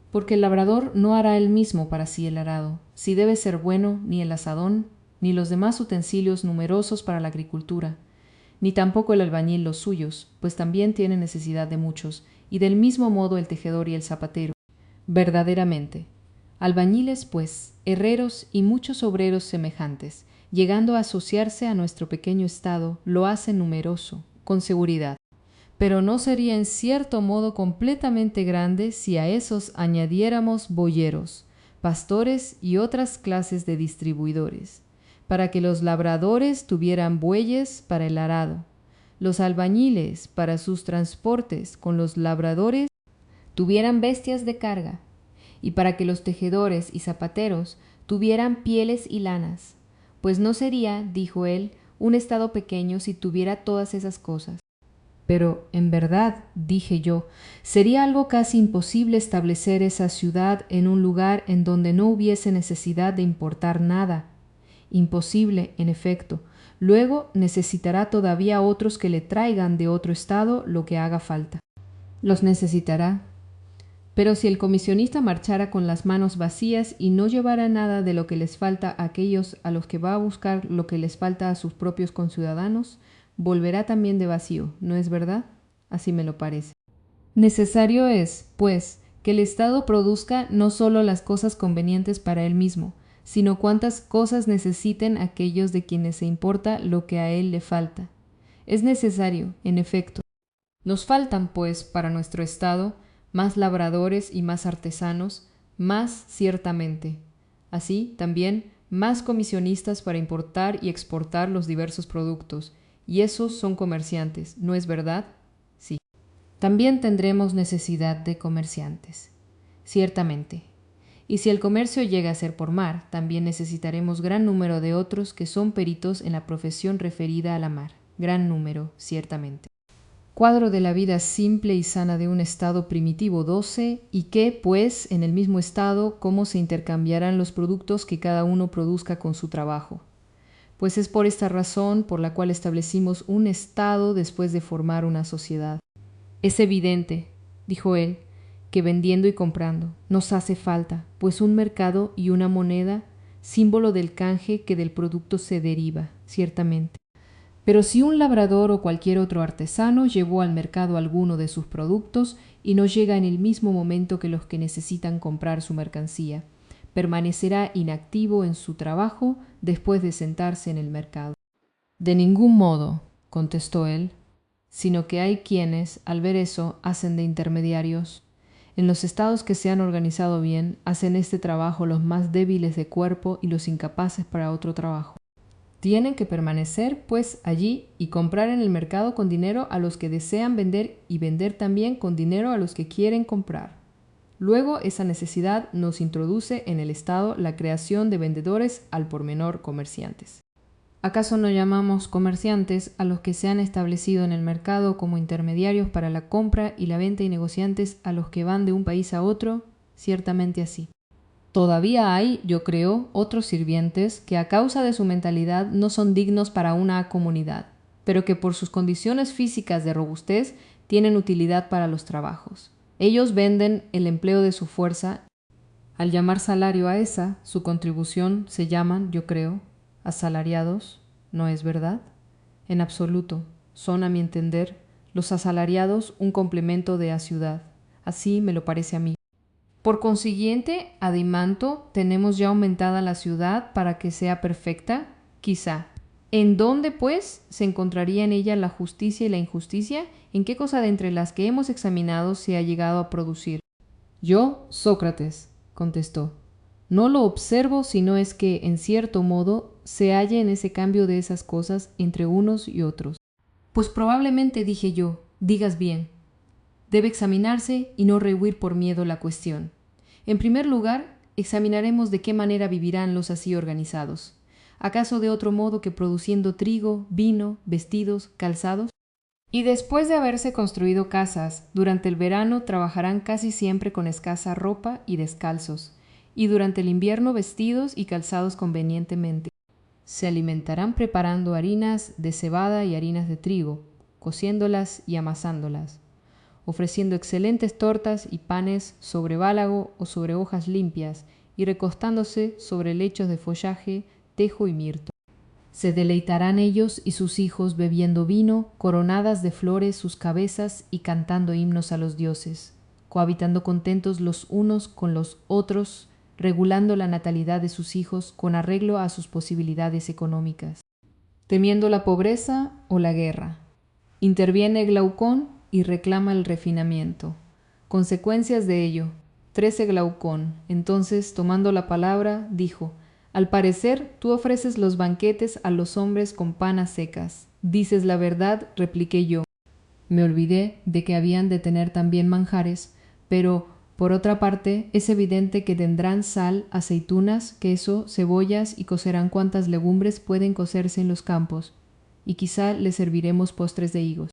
Porque el labrador no hará él mismo para sí el arado, si debe ser bueno ni el azadón, ni los demás utensilios numerosos para la agricultura, ni tampoco el albañil los suyos, pues también tiene necesidad de muchos, y del mismo modo el tejedor y el zapatero. Verdaderamente. Albañiles, pues, herreros y muchos obreros semejantes, llegando a asociarse a nuestro pequeño estado, lo hacen numeroso, con seguridad. Pero no sería en cierto modo completamente grande si a esos añadiéramos boyeros, pastores y otras clases de distribuidores, para que los labradores tuvieran bueyes para el arado, los albañiles para sus transportes con los labradores tuvieran bestias de carga, y para que los tejedores y zapateros tuvieran pieles y lanas, pues no sería, dijo él, un estado pequeño si tuviera todas esas cosas. Pero, en verdad, dije yo, sería algo casi imposible establecer esa ciudad en un lugar en donde no hubiese necesidad de importar nada. Imposible, en efecto. Luego necesitará todavía otros que le traigan de otro estado lo que haga falta. Los necesitará. Pero si el comisionista marchara con las manos vacías y no llevara nada de lo que les falta a aquellos a los que va a buscar lo que les falta a sus propios conciudadanos, volverá también de vacío, ¿no es verdad? Así me lo parece. Necesario es, pues, que el Estado produzca no sólo las cosas convenientes para él mismo, sino cuantas cosas necesiten aquellos de quienes se importa lo que a él le falta. Es necesario, en efecto. Nos faltan, pues, para nuestro Estado, más labradores y más artesanos, más ciertamente. Así, también, más comisionistas para importar y exportar los diversos productos, y esos son comerciantes, ¿no es verdad? Sí. También tendremos necesidad de comerciantes. Ciertamente. Y si el comercio llega a ser por mar, también necesitaremos gran número de otros que son peritos en la profesión referida a la mar. Gran número, ciertamente. Cuadro de la vida simple y sana de un estado primitivo 12, y que, pues, en el mismo estado, cómo se intercambiarán los productos que cada uno produzca con su trabajo. Pues es por esta razón por la cual establecimos un estado después de formar una sociedad. Es evidente, dijo él, que vendiendo y comprando nos hace falta, pues un mercado y una moneda, símbolo del canje que del producto se deriva, ciertamente. Pero si un labrador o cualquier otro artesano llevó al mercado alguno de sus productos y no llega en el mismo momento que los que necesitan comprar su mercancía, permanecerá inactivo en su trabajo después de sentarse en el mercado. De ningún modo, contestó él, sino que hay quienes, al ver eso, hacen de intermediarios. En los estados que se han organizado bien, hacen este trabajo los más débiles de cuerpo y los incapaces para otro trabajo. Tienen que permanecer, pues, allí y comprar en el mercado con dinero a los que desean vender y vender también con dinero a los que quieren comprar. Luego, esa necesidad nos introduce en el Estado la creación de vendedores al por menor comerciantes. ¿Acaso no llamamos comerciantes a los que se han establecido en el mercado como intermediarios para la compra y la venta y negociantes a los que van de un país a otro? Ciertamente así. Todavía hay, yo creo, otros sirvientes que a causa de su mentalidad no son dignos para una comunidad, pero que por sus condiciones físicas de robustez tienen utilidad para los trabajos. Ellos venden el empleo de su fuerza. Al llamar salario a esa, su contribución se llaman, yo creo, asalariados, ¿no es verdad? En absoluto, son, a mi entender, los asalariados un complemento de a ciudad. Así me lo parece a mí. Por consiguiente, adimanto, ¿tenemos ya aumentada la ciudad para que sea perfecta? Quizá. ¿En dónde, pues, se encontraría en ella la justicia y la injusticia? ¿En qué cosa de entre las que hemos examinado se ha llegado a producir? Yo, Sócrates, contestó, no lo observo, sino es que, en cierto modo, se halla en ese cambio de esas cosas entre unos y otros. Pues probablemente, dije yo, digas bien. Debe examinarse y no rehuir por miedo la cuestión. En primer lugar, examinaremos de qué manera vivirán los así organizados. ¿Acaso de otro modo que produciendo trigo, vino, vestidos, calzados? Y después de haberse construido casas, durante el verano trabajarán casi siempre con escasa ropa y descalzos, y durante el invierno vestidos y calzados convenientemente. Se alimentarán preparando harinas de cebada y harinas de trigo, cociéndolas y amasándolas, ofreciendo excelentes tortas y panes sobre válago o sobre hojas limpias y recostándose sobre lechos de follaje, tejo y mirto. Se deleitarán ellos y sus hijos bebiendo vino, coronadas de flores sus cabezas y cantando himnos a los dioses, cohabitando contentos los unos con los otros, regulando la natalidad de sus hijos con arreglo a sus posibilidades económicas, temiendo la pobreza o la guerra. Interviene Glaucón y reclama el refinamiento. Consecuencias de ello. 13 Glaucón, entonces, tomando la palabra, dijo: al parecer, tú ofreces los banquetes a los hombres con panas secas. Dices la verdad, repliqué yo. Me olvidé de que habían de tener también manjares, pero, por otra parte, es evidente que tendrán sal, aceitunas, queso, cebollas y cocerán cuantas legumbres pueden cocerse en los campos, y quizá les serviremos postres de higos,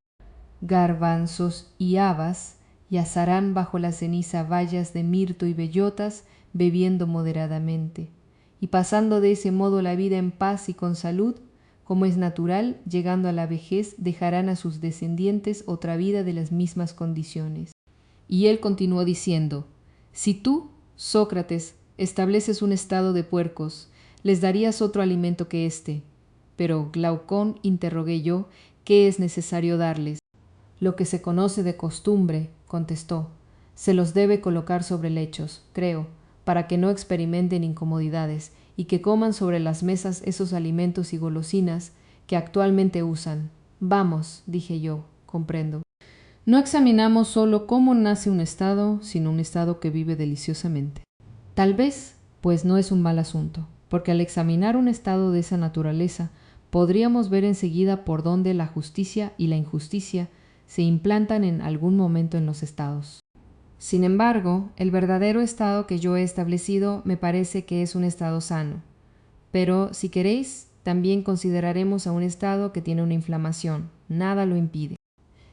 garbanzos y habas, y asarán bajo la ceniza bayas de mirto y bellotas, bebiendo moderadamente, y pasando de ese modo la vida en paz y con salud, como es natural, llegando a la vejez, dejarán a sus descendientes otra vida de las mismas condiciones. Y él continuó diciendo: si tú, Sócrates, estableces un estado de puercos, les darías otro alimento que éste. Pero, Glaucón, interrogué yo, ¿qué es necesario darles? Lo que se conoce de costumbre, contestó. Se los debe colocar sobre lechos, creo, para que no experimenten incomodidades y que coman sobre las mesas esos alimentos y golosinas que actualmente usan. Vamos, dije yo, comprendo. No examinamos solo cómo nace un estado, sino un estado que vive deliciosamente. Tal vez, pues no es un mal asunto. porque al examinar un estado de esa naturaleza, podríamos ver enseguida por dónde la justicia y la injusticia se implantan en algún momento en los estados. Sin embargo, el verdadero estado que yo he establecido me parece que es un estado sano. Pero, si queréis, también consideraremos a un estado que tiene una inflamación. Nada lo impide.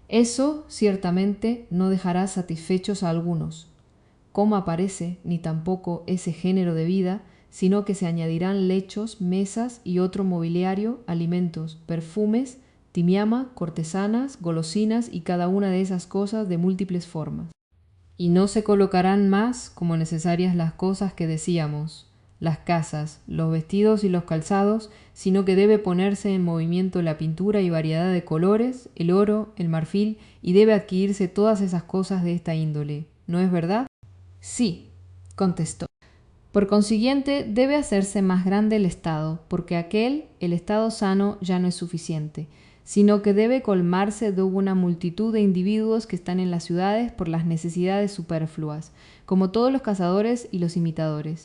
Eso, ciertamente, no dejará satisfechos a algunos. ¿Cómo aparece, ni tampoco ese género de vida, sino que se añadirán lechos, mesas y otro mobiliario, alimentos, perfumes, timiama, cortesanas, golosinas y cada una de esas cosas de múltiples formas. Y no se colocarán más como necesarias las cosas que decíamos, las casas, los vestidos y los calzados, sino que debe ponerse en movimiento la pintura y variedad de colores, el oro, el marfil, y debe adquirirse todas esas cosas de esta índole. ¿No es verdad? Sí, contestó. Por consiguiente, debe hacerse más grande el Estado, porque aquel, el Estado sano, ya no es suficiente, sino que debe colmarse de una multitud de individuos que están en las ciudades por las necesidades superfluas, como todos los cazadores y los imitadores.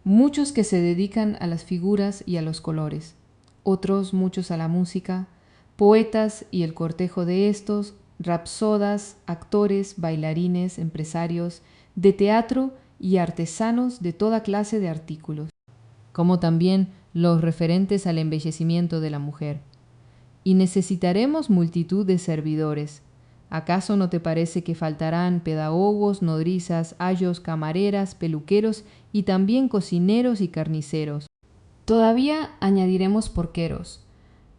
Muchos que se dedican a las figuras y a los colores, otros muchos a la música, poetas y el cortejo de estos, rapsodas, actores, bailarines, empresarios, de teatro y artesanos de toda clase de artículos, como también los referentes al embellecimiento de la mujer. Y necesitaremos multitud de servidores. ¿Acaso no te parece que faltarán pedagogos, nodrizas, ayos, camareras, peluqueros y también cocineros y carniceros? Todavía añadiremos porqueros.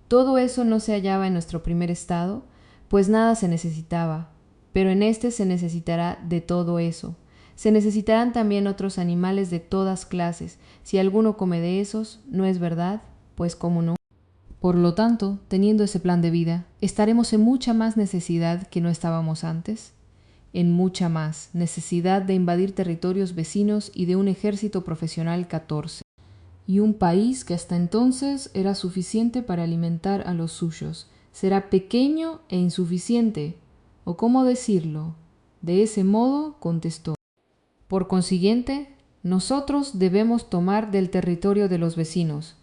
Todo eso no se hallaba en nuestro primer estado, pues nada se necesitaba, pero en este se necesitará de todo eso. Se necesitarán también otros animales de todas clases. Si alguno come de esos, ¿no es verdad? Pues cómo no. Por lo tanto, teniendo ese plan de vida, estaremos en mucha más necesidad que no estábamos antes. En mucha más necesidad de invadir territorios vecinos y de un ejército profesional 14. Y un país que hasta entonces era suficiente para alimentar a los suyos, será pequeño e insuficiente. ¿O cómo decirlo? De ese modo, contestó. Por consiguiente, nosotros debemos tomar del territorio de los vecinos,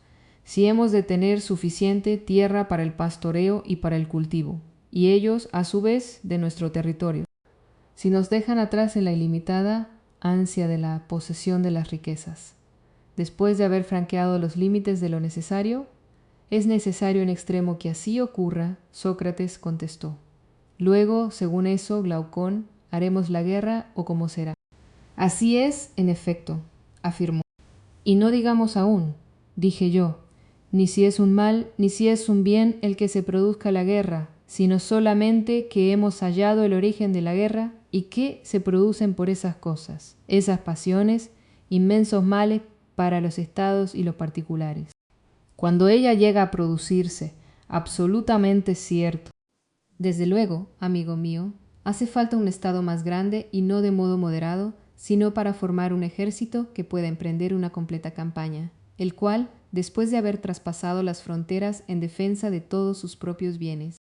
si hemos de tener suficiente tierra para el pastoreo y para el cultivo, y ellos, a su vez, de nuestro territorio, si nos dejan atrás en la ilimitada ansia de la posesión de las riquezas. Después de haber franqueado los límites de lo necesario, es necesario en extremo que así ocurra, Sócrates contestó. Luego, según eso, Glaucón, haremos la guerra o como será. Así es, en efecto, afirmó. Y no digamos aún, dije yo, ni si es un mal, ni si es un bien el que se produzca la guerra, sino solamente que hemos hallado el origen de la guerra y que se producen por esas cosas, esas pasiones, inmensos males para los estados y los particulares. Cuando ella llega a producirse, absolutamente cierto. Desde luego, amigo mío, hace falta un estado más grande y no de modo moderado, sino para formar un ejército que pueda emprender una completa campaña, el cual, después de haber traspasado las fronteras en defensa de todos sus propios bienes,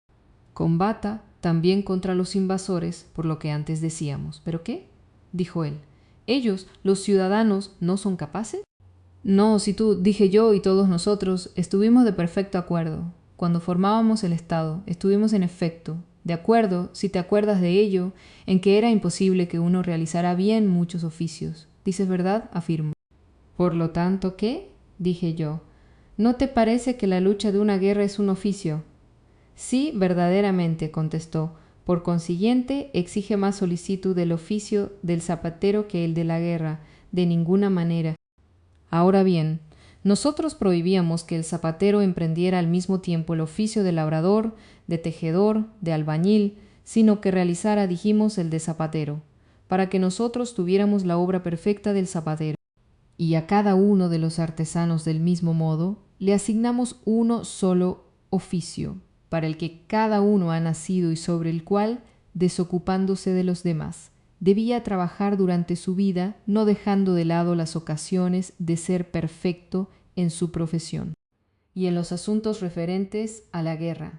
combata también contra los invasores, por lo que antes decíamos. ¿Pero qué? Dijo él. ¿Ellos, los ciudadanos, no son capaces? No, si tú, dije yo y todos nosotros, estuvimos de perfecto acuerdo. Cuando formábamos el Estado, estuvimos en efecto de acuerdo, si te acuerdas de ello, en que era imposible que uno realizara bien muchos oficios. ¿Dices verdad? Afirmo. Por lo tanto, ¿qué? Dije yo. ¿No te parece que la lucha de una guerra es un oficio? Sí, verdaderamente, contestó. Por consiguiente, exige más solicitud del oficio del zapatero que el de la guerra, de ninguna manera. Ahora bien, nosotros prohibíamos que el zapatero emprendiera al mismo tiempo el oficio de labrador, de tejedor, de albañil, sino que realizara, dijimos, el de zapatero, para que nosotros tuviéramos la obra perfecta del zapatero. Y a cada uno de los artesanos del mismo modo le asignamos uno solo oficio, para el que cada uno ha nacido y sobre el cual, desocupándose de los demás, debía trabajar durante su vida, no dejando de lado las ocasiones de ser perfecto en su profesión. Y en los asuntos referentes a la guerra,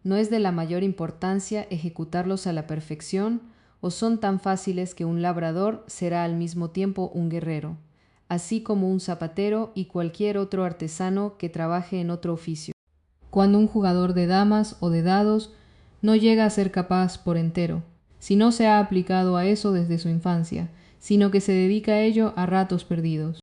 ¿no es de la mayor importancia ejecutarlos a la perfección o son tan fáciles que un labrador será al mismo tiempo un guerrero? así como un zapatero y cualquier otro artesano que trabaje en otro oficio. Cuando un jugador de damas o de dados no llega a ser capaz por entero, si no se ha aplicado a eso desde su infancia, sino que se dedica a ello a ratos perdidos.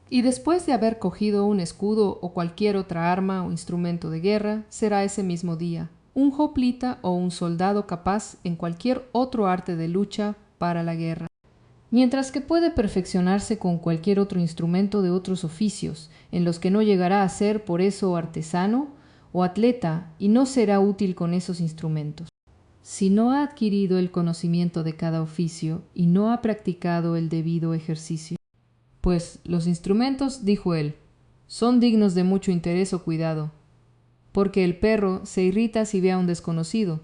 Y después de haber cogido un escudo o cualquier otra arma o instrumento de guerra, será ese mismo día un hoplita o un soldado capaz en cualquier otro arte de lucha para la guerra. Mientras que puede perfeccionarse con cualquier otro instrumento de otros oficios, en los que no llegará a ser por eso artesano o atleta y no será útil con esos instrumentos. Si no ha adquirido el conocimiento de cada oficio y no ha practicado el debido ejercicio. Pues los instrumentos, dijo él, son dignos de mucho interés o cuidado, porque el perro se irrita si ve a un desconocido,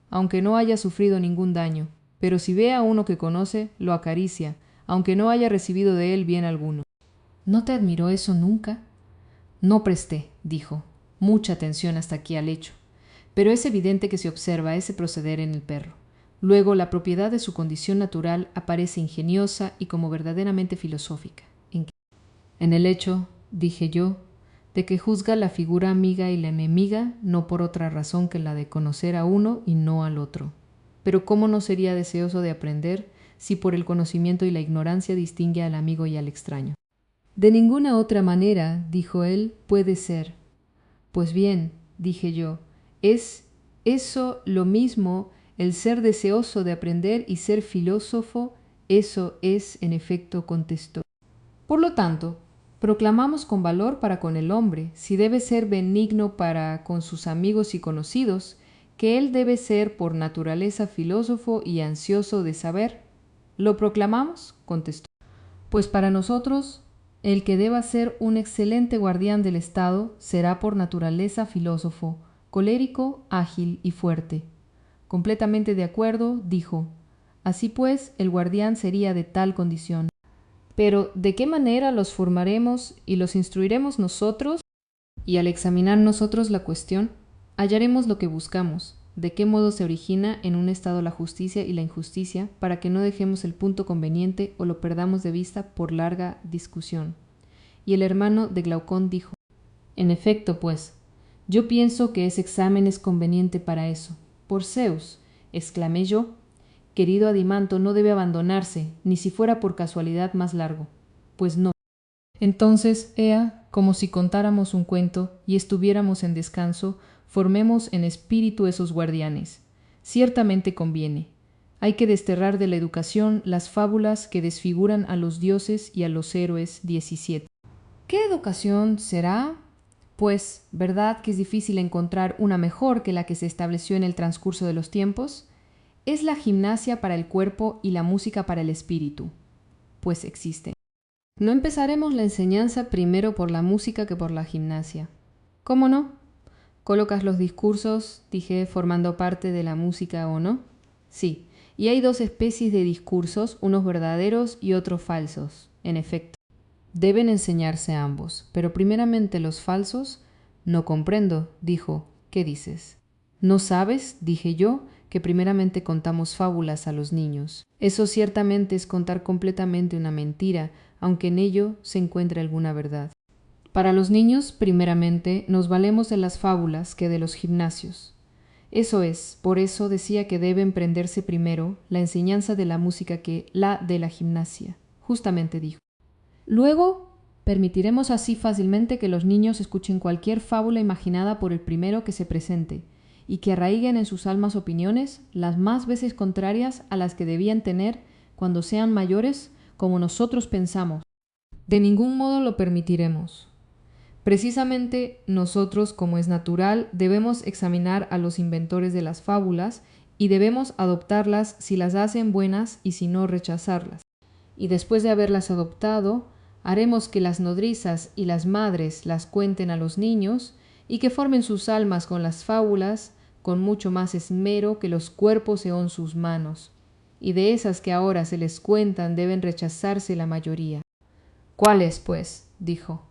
aunque no haya sufrido ningún daño, pero si ve a uno que conoce, lo acaricia, aunque no haya recibido de él bien alguno. ¿No te admiró eso nunca? No presté, dijo, mucha atención hasta aquí al hecho, pero es evidente que se observa ese proceder en el perro. Luego la propiedad de su condición natural aparece ingeniosa y como verdaderamente filosófica. En el hecho, dije yo, de que juzga la figura amiga y la enemiga no por otra razón que la de conocer a uno y no al otro. Pero ¿cómo no sería deseoso de aprender si por el conocimiento y la ignorancia distingue al amigo y al extraño? De ninguna otra manera, dijo él, puede ser. Pues bien, dije yo, ¿es eso lo mismo el ser deseoso de aprender y ser filósofo? Eso es, en efecto, contestó. Por lo tanto, proclamamos con valor para con el hombre, si debe ser benigno para con sus amigos y conocidos, que él debe ser por naturaleza filósofo y ansioso de saber. ¿Lo proclamamos? Contestó. Pues para nosotros, el que deba ser un excelente guardián del Estado será por naturaleza filósofo, colérico, ágil y fuerte. Completamente de acuerdo, dijo. Así pues, el guardián sería de tal condición. Pero, ¿de qué manera los formaremos y los instruiremos nosotros? Y al examinar nosotros la cuestión, hallaremos lo que buscamos, de qué modo se origina en un estado la justicia y la injusticia, para que no dejemos el punto conveniente o lo perdamos de vista por larga discusión. Y el hermano de Glaucón dijo, en efecto, pues, yo pienso que ese examen es conveniente para eso. Por Zeus, exclamé yo, querido Adimanto no debe abandonarse, ni si fuera por casualidad más largo. Pues no. Entonces, ea, como si contáramos un cuento y estuviéramos en descanso, formemos en espíritu esos guardianes. Ciertamente conviene. Hay que desterrar de la educación las fábulas que desfiguran a los dioses y a los héroes 17. ¿Qué educación será? Pues, ¿verdad que es difícil encontrar una mejor que la que se estableció en el transcurso de los tiempos? Es la gimnasia para el cuerpo y la música para el espíritu, pues existen. ¿No empezaremos la enseñanza primero por la música que por la gimnasia? ¿Cómo no? ¿Colocas los discursos, dije, formando parte de la música o no? Sí, y hay dos especies de discursos, unos verdaderos y otros falsos, en efecto. Deben enseñarse ambos, pero primeramente los falsos. No comprendo, dijo. ¿Qué dices? ¿No sabes, dije yo, que primeramente contamos fábulas a los niños? Eso ciertamente es contar completamente una mentira, aunque en ello se encuentre alguna verdad. Para los niños, primeramente, nos valemos de las fábulas que de los gimnasios. Eso es, por eso decía que debe emprenderse primero la enseñanza de la música que la de la gimnasia. Justamente dijo. Luego, permitiremos así fácilmente que los niños escuchen cualquier fábula imaginada por el primero que se presente, y que arraiguen en sus almas opiniones, las más veces contrarias a las que debían tener cuando sean mayores, como nosotros pensamos. De ningún modo lo permitiremos. Precisamente nosotros, como es natural, debemos examinar a los inventores de las fábulas y debemos adoptarlas si las hacen buenas y si no rechazarlas. Y después de haberlas adoptado, haremos que las nodrizas y las madres las cuenten a los niños y que formen sus almas con las fábulas con mucho más esmero que los cuerpos en sus manos. Y de esas que ahora se les cuentan deben rechazarse la mayoría. ¿Cuáles, pues? Dijo.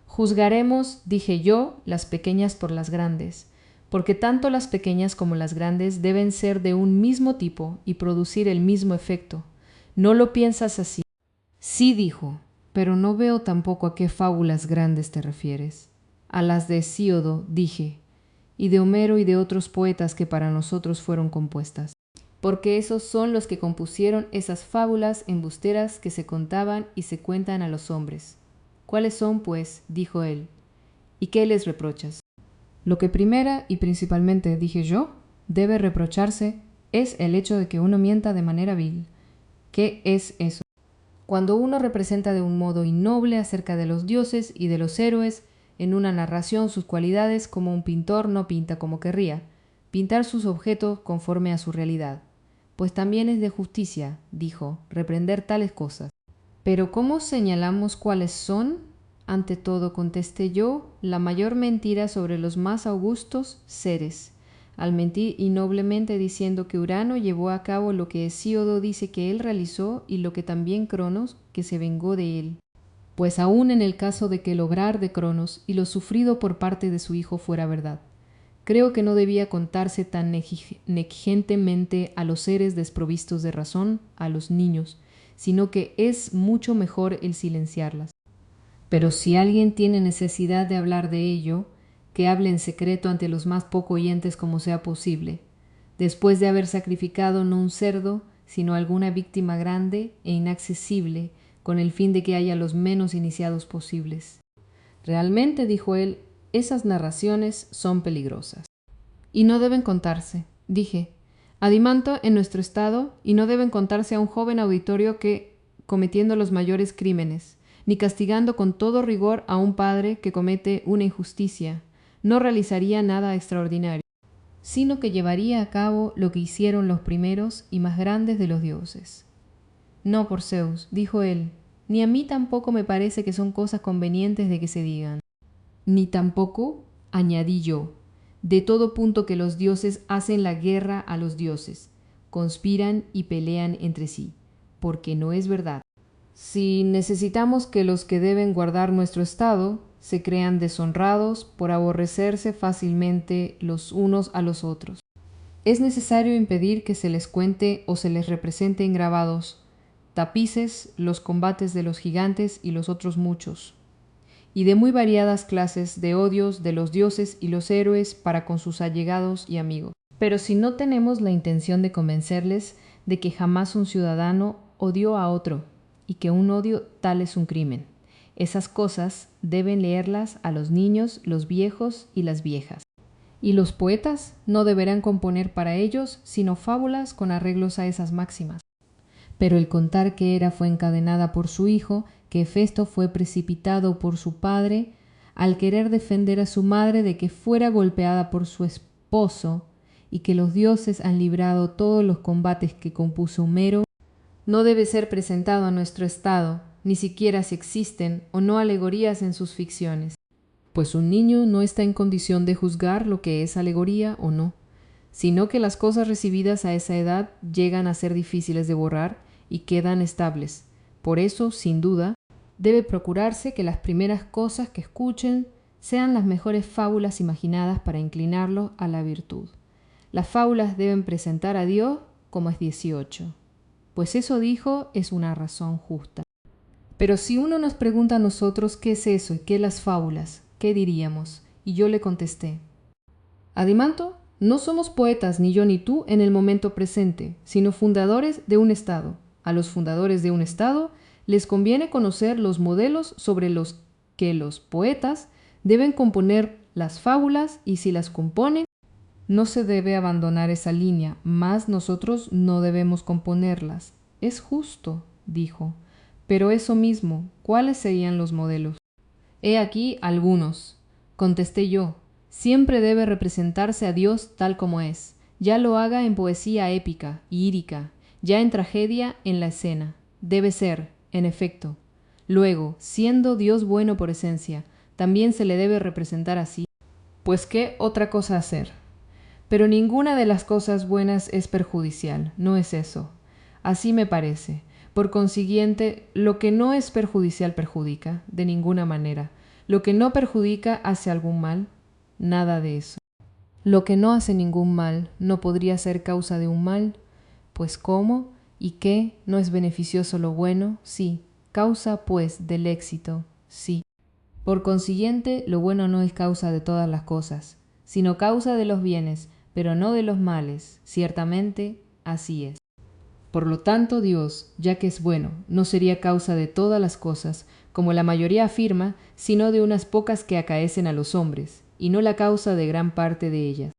Juzgaremos, dije yo, las pequeñas por las grandes, porque tanto las pequeñas como las grandes deben ser de un mismo tipo y producir el mismo efecto. ¿No lo piensas así? Sí, dijo. pero no veo tampoco a qué fábulas grandes te refieres. A las de Hesíodo, dije, y de Homero y de otros poetas que para nosotros fueron compuestas. Porque esos son los que compusieron esas fábulas embusteras que se contaban y se cuentan a los hombres. ¿Cuáles son, pues? Dijo él. ¿Y qué les reprochas? Lo que primera y principalmente dije yo, debe reprocharse, es el hecho de que uno mienta de manera vil. ¿Qué es eso? Cuando uno representa de un modo innoble acerca de los dioses y de los héroes, en una narración sus cualidades como un pintor no pinta como querría, pintar sus objetos conforme a su realidad. Pues también es de justicia, dijo, reprender tales cosas. Pero ¿cómo señalamos cuáles son? Ante todo, contesté yo, la mayor mentira sobre los más augustos seres, al mentir innoblemente diciendo que Urano llevó a cabo lo que Hesíodo dice que él realizó y lo que también Cronos, que se vengó de él. Pues aún en el caso de que el obrar de Cronos y lo sufrido por parte de su hijo fuera verdad, creo que no debía contarse tan negligentemente a los seres desprovistos de razón, a los niños, sino que es mucho mejor el silenciarlas. Pero si alguien tiene necesidad de hablar de ello, que hable en secreto ante los más poco oyentes como sea posible, después de haber sacrificado no un cerdo, sino alguna víctima grande e inaccesible, con el fin de que haya los menos iniciados posibles. Realmente, dijo él, esas narraciones son peligrosas. Y no deben contarse, dije, Adimanto en nuestro estado, y no deben contarse a un joven auditorio que, cometiendo los mayores crímenes, ni castigando con todo rigor a un padre que comete una injusticia, no realizaría nada extraordinario, sino que llevaría a cabo lo que hicieron los primeros y más grandes de los dioses. No, por Zeus, dijo él, ni a mí tampoco me parece que son cosas convenientes de que se digan. Ni tampoco, añadí yo, de todo punto que los dioses hacen la guerra a los dioses, conspiran y pelean entre sí, porque no es verdad. Si necesitamos que los que deben guardar nuestro estado se crean deshonrados por aborrecerse fácilmente los unos a los otros, es necesario impedir que se les cuente o se les represente en grabados, tapices, los combates de los gigantes y los otros muchos, y de muy variadas clases de odios de los dioses y los héroes para con sus allegados y amigos. Pero si no tenemos la intención de convencerles de que jamás un ciudadano odió a otro, y que un odio tal es un crimen, esas cosas deben leerlas a los niños, los viejos y las viejas. Y los poetas no deberán componer para ellos sino fábulas con arreglos a esas máximas. Pero el contar que Hera fue encadenada por su hijo, que Hefesto fue precipitado por su padre, al querer defender a su madre de que fuera golpeada por su esposo, y que los dioses han librado todos los combates que compuso Homero, no debe ser presentado a nuestro estado, ni siquiera si existen o no alegorías en sus ficciones. Pues un niño no está en condición de juzgar lo que es alegoría o no, sino que las cosas recibidas a esa edad llegan a ser difíciles de borrar y quedan estables. Por eso, sin duda, debe procurarse que las primeras cosas que escuchen sean las mejores fábulas imaginadas para inclinarlos a la virtud. Las fábulas deben presentar a Dios como es 18. Pues eso dijo es una razón justa. Pero si uno nos pregunta a nosotros qué es eso y qué las fábulas, ¿qué diríamos? Y yo le contesté, Adimanto, no somos poetas ni yo ni tú en el momento presente, sino fundadores de un Estado. A los fundadores de un Estado les conviene conocer los modelos sobre los que los poetas deben componer las fábulas y si las componen, no se debe abandonar esa línea, mas nosotros no debemos componerlas. Es justo, dijo. Pero eso mismo, ¿cuáles serían los modelos? He aquí algunos. Contesté yo. Siempre debe representarse a Dios tal como es. Ya lo haga en poesía épica, lírica, ya en tragedia, en la escena. Debe ser, en efecto. Luego, siendo Dios bueno por esencia, también se le debe representar así. Pues ¿qué otra cosa hacer? Pero ninguna de las cosas buenas es perjudicial, no es eso. Así me parece. Por consiguiente, lo que no es perjudicial perjudica, de ninguna manera. Lo que no perjudica hace algún mal, nada de eso. Lo que no hace ningún mal no podría ser causa de un mal, pues ¿cómo y qué no es beneficioso lo bueno? Sí, causa, pues, del éxito, sí. Por consiguiente, lo bueno no es causa de todas las cosas, sino causa de los bienes, pero no de los males. Ciertamente, así es. Por lo tanto, Dios, ya que es bueno, no sería causa de todas las cosas, como la mayoría afirma, sino de unas pocas que acaecen a los hombres, y no la causa de gran parte de ellas.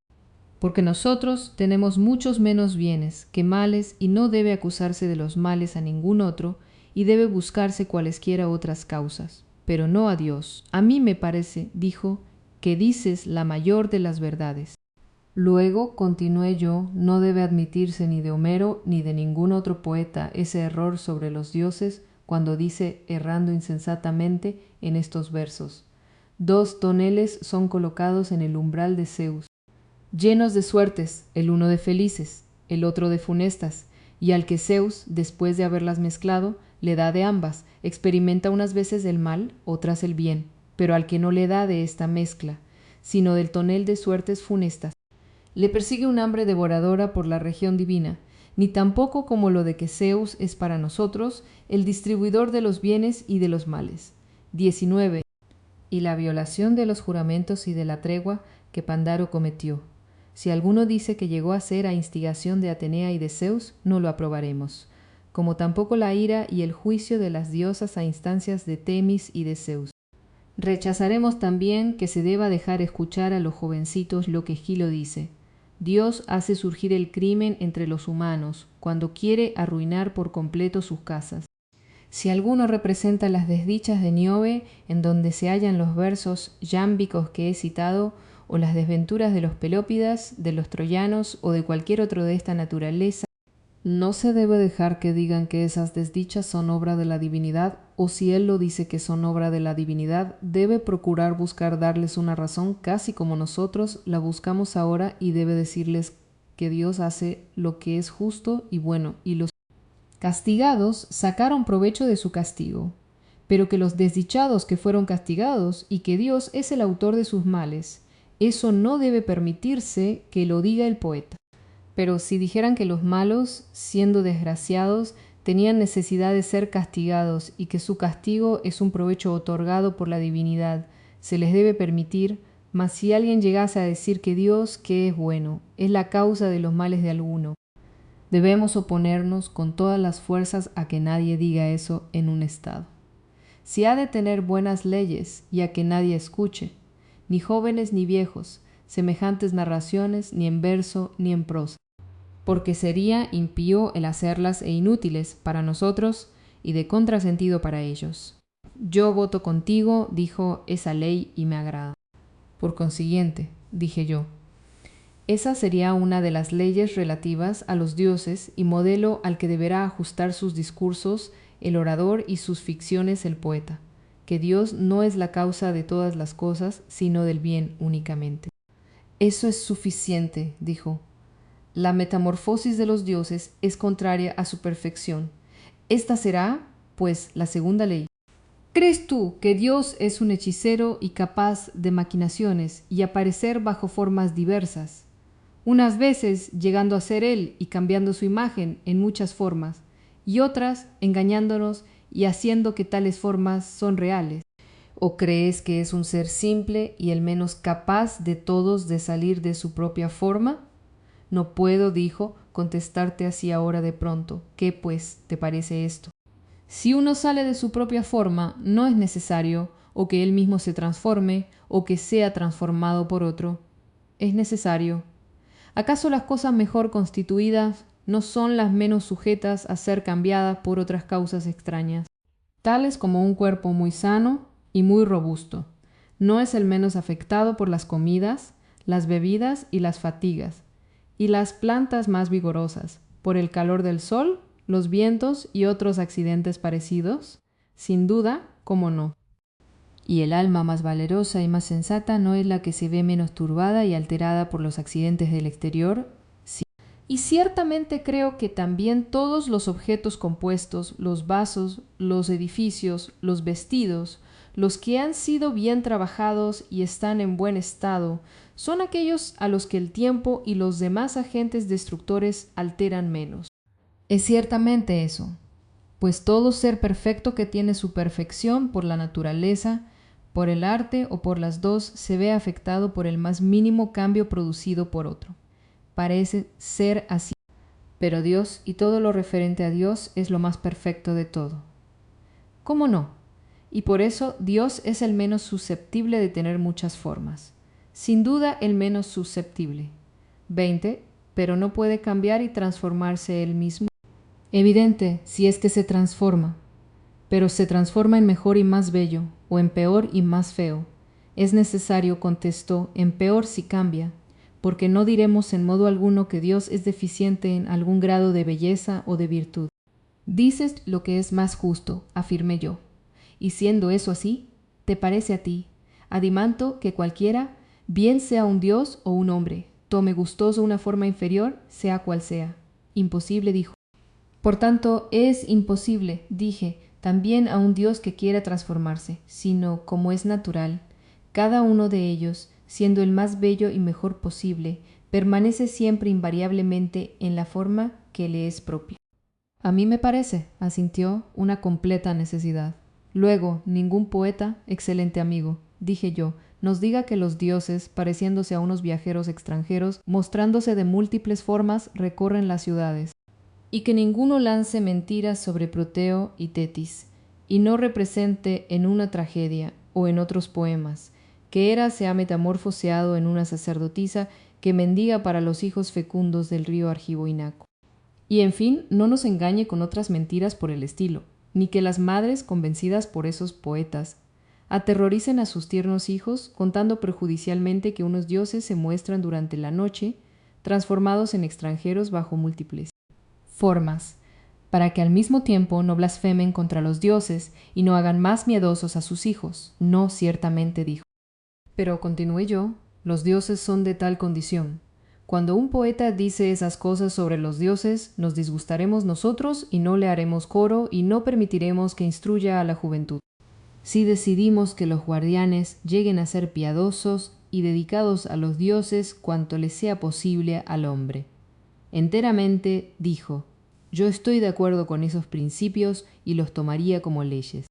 Porque nosotros tenemos muchos menos bienes que males, y no debe acusarse de los males a ningún otro, y debe buscarse cualesquiera otras causas, pero no a Dios. A mí me parece, dijo, que dices la mayor de las verdades. Luego, continué yo, no debe admitirse ni de Homero ni de ningún otro poeta ese error sobre los dioses cuando dice, errando insensatamente, en estos versos: 2 toneles son colocados en el umbral de Zeus, llenos de suertes, el uno de felices, el otro de funestas, y al que Zeus, después de haberlas mezclado, le da de ambas, experimenta unas veces el mal, otras el bien, pero al que no le da de esta mezcla, sino del tonel de suertes funestas, le persigue un hambre devoradora por la región divina, ni tampoco como lo de que Zeus es para nosotros el distribuidor de los bienes y de los males. 19. Y la violación de los juramentos y de la tregua que Pandaro cometió. Si alguno dice que llegó a ser a instigación de Atenea y de Zeus, no lo aprobaremos, como tampoco la ira y el juicio de las diosas a instancias de Temis y de Zeus. Rechazaremos también que se deba dejar escuchar a los jovencitos lo que Gilo dice. Dios hace surgir el crimen entre los humanos cuando quiere arruinar por completo sus casas. Si alguno representa las desdichas de Níobe, en donde se hallan los versos yámbicos que he citado, o las desventuras de los pelópidas, de los troyanos o de cualquier otro de esta naturaleza, no se debe dejar que digan que esas desdichas son obra de la divinidad, o si él lo dice que son obra de la divinidad, debe procurar buscar darles una razón casi como nosotros la buscamos ahora, y debe decirles que Dios hace lo que es justo y bueno, y los castigados sacaron provecho de su castigo, pero que los desdichados que fueron castigados y que Dios es el autor de sus males, eso no debe permitirse que lo diga el poeta. Pero si dijeran que los malos, siendo desgraciados, tenían necesidad de ser castigados y que su castigo es un provecho otorgado por la divinidad, se les debe permitir. Mas si alguien llegase a decir que Dios, que es bueno, es la causa de los males de alguno, debemos oponernos con todas las fuerzas a que nadie diga eso en un estado. Si ha de tener buenas leyes y a que nadie escuche, ni jóvenes ni viejos, semejantes narraciones ni en verso ni en prosa, porque sería impío el hacerlas e inútiles para nosotros y de contrasentido para ellos. Yo voto contigo, dijo, esa ley y me agrada. Por consiguiente, dije yo, esa sería una de las leyes relativas a los dioses y modelo al que deberá ajustar sus discursos el orador y sus ficciones el poeta, que Dios no es la causa de todas las cosas, sino del bien únicamente. Eso es suficiente, dijo. La metamorfosis de los dioses es contraria a su perfección. Esta será, pues, la segunda ley. ¿Crees tú que Dios es un hechicero y capaz de maquinaciones y aparecer bajo formas diversas, unas veces llegando a ser Él y cambiando su imagen en muchas formas, y otras engañándonos y haciendo que tales formas son reales? ¿O crees que es un ser simple y el menos capaz de todos de salir de su propia forma? No puedo, dijo, contestarte así ahora de pronto. ¿Qué, pues, te parece esto? Si uno sale de su propia forma, no es necesario o que él mismo se transforme o que sea transformado por otro. Es necesario. ¿Acaso las cosas mejor constituidas no son las menos sujetas a ser cambiadas por otras causas extrañas? Tales como un cuerpo muy sano y muy robusto. No es el menos afectado por las comidas, las bebidas y las fatigas, y las plantas más vigorosas, por el calor del sol, los vientos y otros accidentes parecidos? Sin duda, cómo no. Y el alma más valerosa y más sensata no es la que se ve menos turbada y alterada por los accidentes del exterior. Sí. Y ciertamente creo que también todos los objetos compuestos, los vasos, los edificios, los vestidos, los que han sido bien trabajados y están en buen estado, son aquellos a los que el tiempo y los demás agentes destructores alteran menos. Es ciertamente eso. Pues todo ser perfecto que tiene su perfección por la naturaleza, por el arte o por las dos, se ve afectado por el más mínimo cambio producido por otro. Parece ser así. Pero Dios y todo lo referente a Dios es lo más perfecto de todo. ¿Cómo no? Y por eso Dios es el menos susceptible de tener muchas formas. Sin duda el menos susceptible. 20. Pero no puede cambiar y transformarse él mismo. Evidente, si es que se transforma. Pero se transforma en mejor y más bello, o en peor y más feo. Es necesario, contestó, en peor si cambia, porque no diremos en modo alguno que Dios es deficiente en algún grado de belleza o de virtud. Dices lo que es más justo, afirmé yo. Y siendo eso así, ¿te parece a ti, Adimanto, que cualquiera, bien sea un dios o un hombre, tome gustoso una forma inferior, sea cual sea? Imposible, dijo. Por tanto, es imposible, dije, también a un dios que quiera transformarse, sino, como es natural, cada uno de ellos, siendo el más bello y mejor posible, permanece siempre invariablemente en la forma que le es propia. A mí me parece, asintió, una completa necesidad. Luego, ningún poeta, excelente amigo, dije yo, nos diga que los dioses, pareciéndose a unos viajeros extranjeros, mostrándose de múltiples formas, recorren las ciudades, y que ninguno lance mentiras sobre Proteo y Tetis, y no represente en una tragedia o en otros poemas, que Hera se ha metamorfoseado en una sacerdotisa que mendiga para los hijos fecundos del río Argivo Inaco. Y en fin, no nos engañe con otras mentiras por el estilo, ni que las madres, convencidas por esos poetas, aterroricen a sus tiernos hijos contando perjudicialmente que unos dioses se muestran durante la noche, transformados en extranjeros bajo múltiples formas, para que al mismo tiempo no blasfemen contra los dioses y no hagan más miedosos a sus hijos. No, ciertamente, dijo. Pero, continué yo, los dioses son de tal condición. Cuando un poeta dice esas cosas sobre los dioses, nos disgustaremos nosotros y no le haremos coro y no permitiremos que instruya a la juventud. Si decidimos que los guardianes lleguen a ser piadosos y dedicados a los dioses cuanto les sea posible al hombre. Enteramente, dijo, yo estoy de acuerdo con esos principios y los tomaría como leyes.